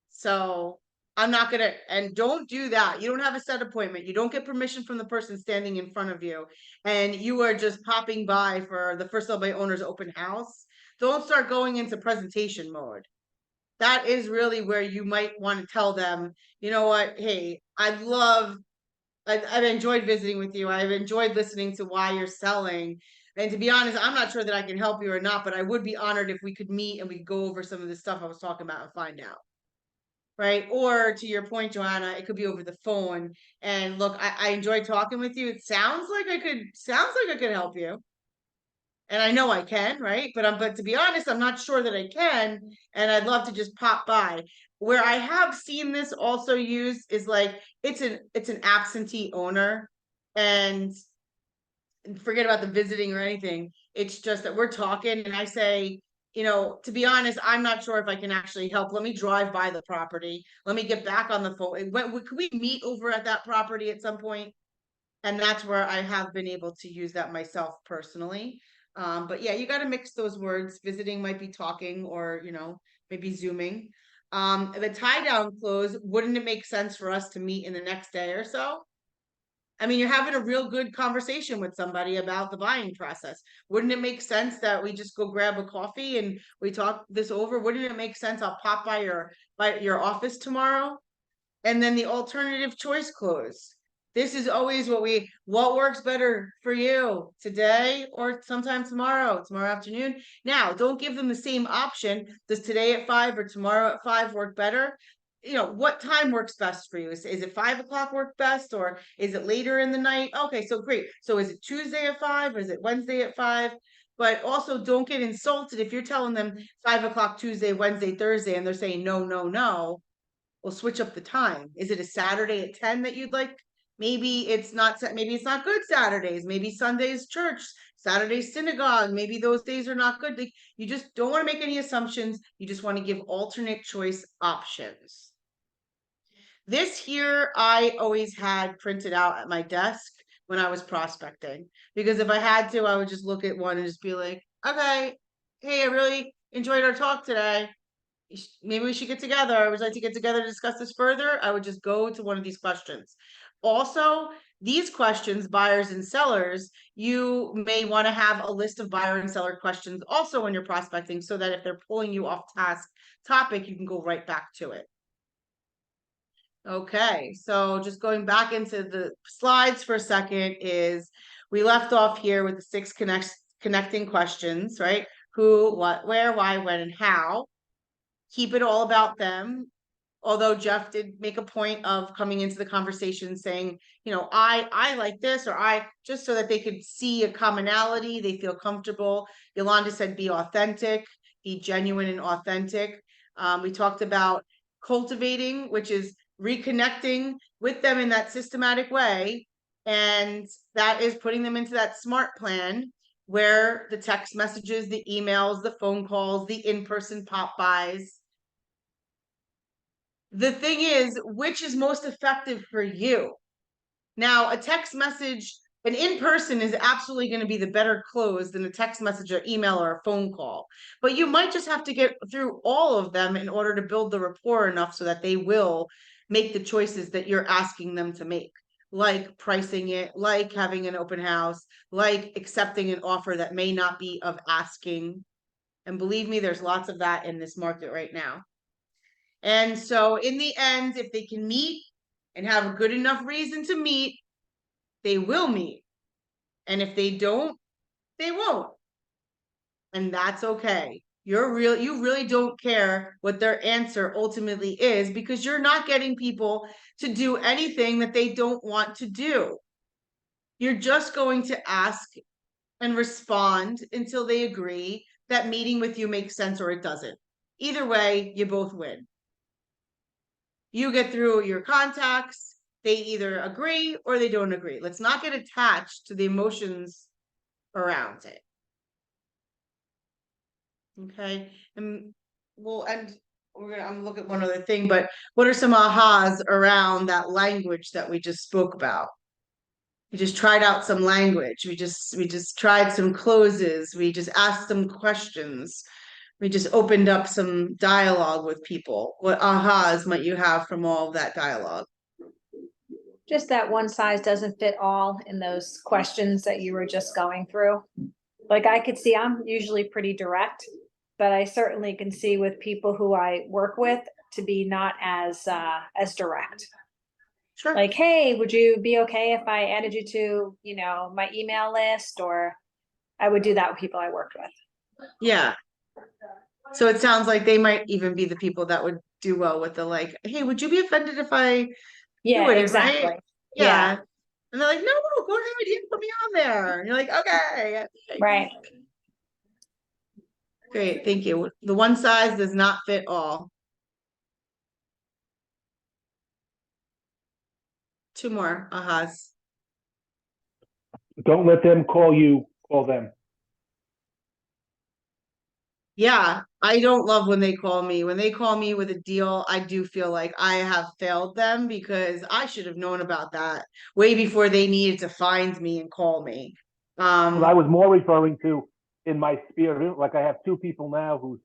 So I'm not gonna, and don't do that. You don't have a set appointment. You don't get permission from the person standing in front of you, and you are just popping by for the for sale by owner's open house. Don't start going into presentation mode. That is really where you might want to tell them, you know what, hey, I've enjoyed visiting with you. I've enjoyed listening to why you're selling. And to be honest, I'm not sure that I can help you or not, but I would be honored if we could meet and we could go over some of the stuff I was talking about and find out. Right. Or to your point, Joanna, it could be over the phone. And look, I enjoyed talking with you. It sounds like I could help you. And I know I can, right? But to be honest, I'm not sure that I can, and I'd love to just pop by. Where I have seen this also used is like, it's an absentee owner, and forget about the visiting or anything. It's just that we're talking and I say, to be honest, I'm not sure if I can actually help. Let me drive by the property. Let me get back on the phone. Could we meet over at that property at some point? And that's where I have been able to use that myself personally. But yeah, you got to mix those words. Visiting might be talking, or, maybe Zooming. The tie down close, wouldn't it make sense for us to meet in the next day or so? I mean, you're having a real good conversation with somebody about the buying process. Wouldn't it make sense that we just go grab a coffee and we talk this over? Wouldn't it make sense? I'll pop by your office tomorrow. And then the alternative choice close. This is always what works better for you today or sometime tomorrow afternoon. Now, don't give them the same option. Does today at 5 or tomorrow at 5 work better? What time works best for you? Is it 5 o'clock work best, or is it later in the night? Okay, so great. So is it Tuesday at 5 or is it Wednesday at 5? But also don't get insulted if you're telling them 5 o'clock Tuesday, Wednesday, Thursday, and they're saying no, no, no. We'll switch up the time. Is it a Saturday at 10 that you'd like? Maybe it's not good Saturdays. Maybe Sunday's church, Saturday's synagogue. Maybe those days are not good. You just don't want to make any assumptions. You just want to give alternate choice options. This here, I always had printed out at my desk when I was prospecting, because if I had to, I would just look at one and just be like, okay, hey, I really enjoyed our talk today. Maybe we should get together. I would like to get together to discuss this further. I would just go to one of these questions. Also, these questions, buyers and sellers, you may want to have a list of buyer and seller questions also when you're prospecting, so that if they're pulling you off topic, you can go right back to it. Okay, so just going back into the slides for a second, is we left off here with the 6 connecting questions, right? Who, what, where, why, when, and how. Keep it all about them. Although Jeff did make a point of coming into the conversation saying, I like this, or just so that they could see a commonality, they feel comfortable. Yolanda said, be authentic, be genuine and authentic. We talked about cultivating, which is reconnecting with them in that systematic way. And that is putting them into that SMART plan, where the text messages, the emails, the phone calls, the in-person pop-bys. The thing is, which is most effective for you? Now, a text message, an in-person is absolutely going to be the better close than a text message or email or a phone call. But you might just have to get through all of them in order to build the rapport enough so that they will make the choices that you're asking them to make, like pricing it, like having an open house, like accepting an offer that may not be of asking. And believe me, there's lots of that in this market right now. And so in the end, if they can meet and have a good enough reason to meet, they will meet. And if they don't, they won't. And that's okay. You really don't care what their answer ultimately is, because you're not getting people to do anything that they don't want to do. You're just going to ask and respond until they agree that meeting with you makes sense or it doesn't. Either way, you both win. You get through your contacts, they either agree or they don't agree. Let's not get attached to the emotions around it. Okay, and we'll end. I'm gonna look at one other thing, but what are some ahas around that language that we just spoke about? We just tried out some language. We just tried some closes. We just asked some questions. We just opened up some dialogue with people. What ahas might you have from all of that dialogue? Just that one size doesn't fit all in those questions that you were just going through. Like, I could see, I'm usually pretty direct, but I certainly can see with people who I work with to be not as direct. Sure. Like, hey, would you be okay if I added you to, my email list? Or I would do that with people I worked with. Yeah. So it sounds like they might even be the people that would do well with the, like, hey, would you be offended if I Yeah, do it, exactly. right? Yeah. And they're like, no, go ahead, you can put me on there. And you're like, okay. Right. Great, thank you. The one size does not fit all. Two more ahas. Don't let them call you, call them. Yeah, I don't love when they call me. When they call me with a deal, I do feel like I have failed them because I should have known about that way before they needed to find me and call me. But I was more referring to in my sphere, like I have two people now whose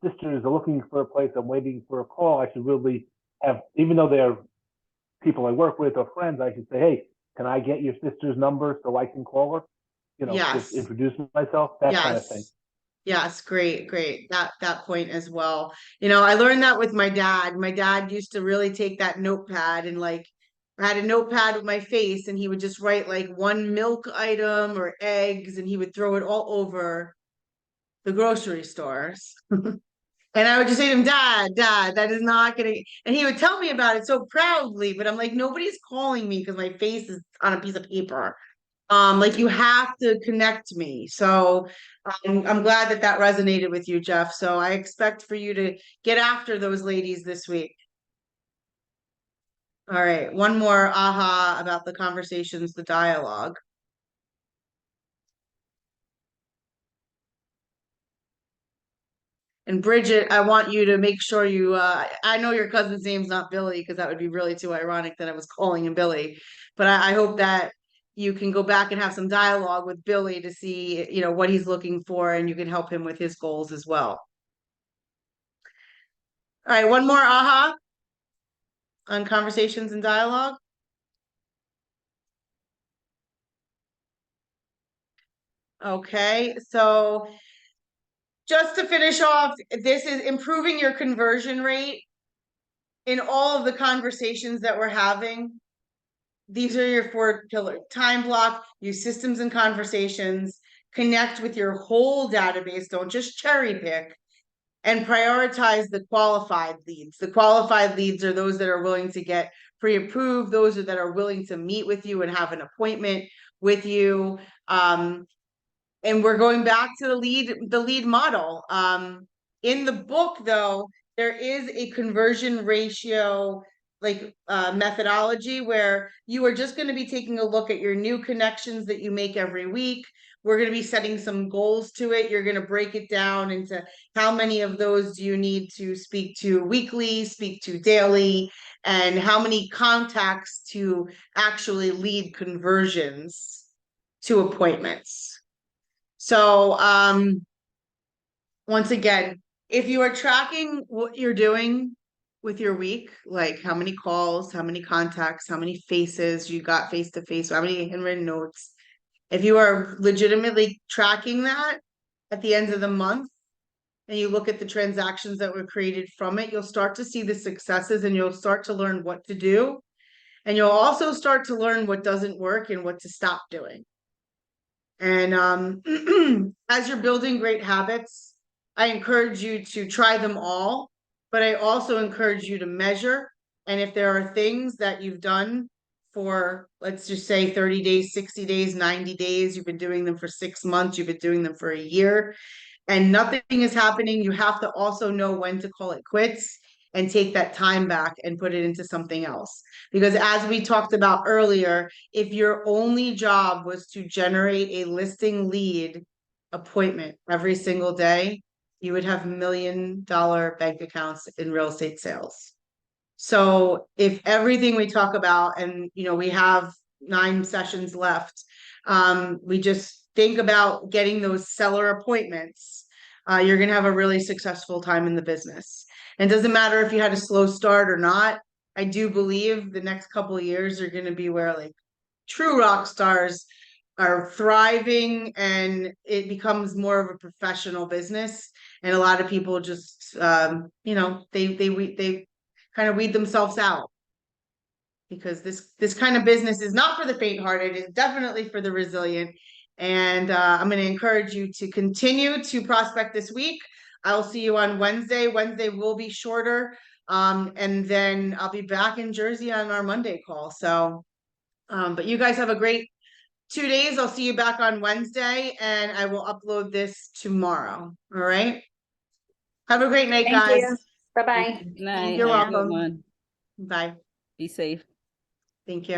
sisters are looking for a place. I'm waiting for a call. I should really have, even though they're people I work with or friends, I should say, hey, can I get your sister's number so I can call her? You know, just Yes. introduce myself, that kind of thing. Yes, great, great. That point as well. You know, I learned that with my dad. My dad used to really take that notepad and like I had a notepad with my face and he would just write like one milk item or eggs and he would throw it all over the grocery stores. And I would just say to him, Dad, that is not gonna, and he would tell me about it so proudly, but I'm like, nobody's calling me because my face is on a piece of paper. Like you have to connect me. So I'm glad that that resonated with you, Jeff. So I expect for you to get after those ladies this week. All right, one more aha about the conversations, the dialogue. And Bridget, I want you to make sure you, I know your cousin's name's not Billy, because that would be really too ironic that I was calling him Billy. But I hope that you can go back and have some dialogue with Billy to see, you know, what he's looking for and you can help him with his goals as well. All right, one more aha on conversations and dialogue. Okay, so just to finish off, this is improving your conversion rate in all of the conversations that we're having. These are your 4 pillars: time block, use systems and conversations, connect with your whole database, don't just cherry pick, and prioritize the qualified leads. The qualified leads are those that are willing to get pre-approved, those that are willing to meet with you and have an appointment with you. And we're going back to the lead model. In the book, though, there is a conversion ratio methodology where you are just going to be taking a look at your new connections that you make every week. We're going to be setting some goals to it. You're going to break it down into how many of those do you need to speak to weekly, speak to daily, and how many contacts to actually lead conversions to appointments. So, once again, if you are tracking what you're doing with your week, like how many calls, how many contacts, how many faces you got face to face, how many handwritten notes, if you are legitimately tracking that at the end of the month and you look at the transactions that were created from it, you'll start to see the successes and you'll start to learn what to do. And you'll also start to learn what doesn't work and what to stop doing. And as you're building great habits, I encourage you to try them all, but I also encourage you to measure. And if there are things that you've done for, let's just say 30 days, 60 days, 90 days, you've been doing them for 6 months, you've been doing them for a year, and nothing is happening, you have to also know when to call it quits and take that time back and put it into something else. Because as we talked about earlier, if your only job was to generate a listing lead appointment every single day, you would have $1 million bank accounts in real estate sales. So if everything we talk about, and you know, we have 9 sessions left, we just think about getting those seller appointments, you're going to have a really successful time in the business. And it doesn't matter if you had a slow start or not. I do believe the next couple of years are going to be where like true rock stars are thriving and it becomes more of a professional business. And a lot of people just, you know, they kind of weed themselves out, because this kind of business is not for the faint-hearted. It's definitely for the resilient. And I'm going to encourage you to continue to prospect this week. I'll see you on Wednesday. Wednesday will be shorter. And then I'll be back in Jersey on our Monday call. So, but you guys have a great 2 days. I'll see you back on Wednesday and I will upload this tomorrow. All right? Have a great night, Thank guys. you. Bye-bye. Night. You're Have a good welcome. one. Bye. Be safe. Thank you.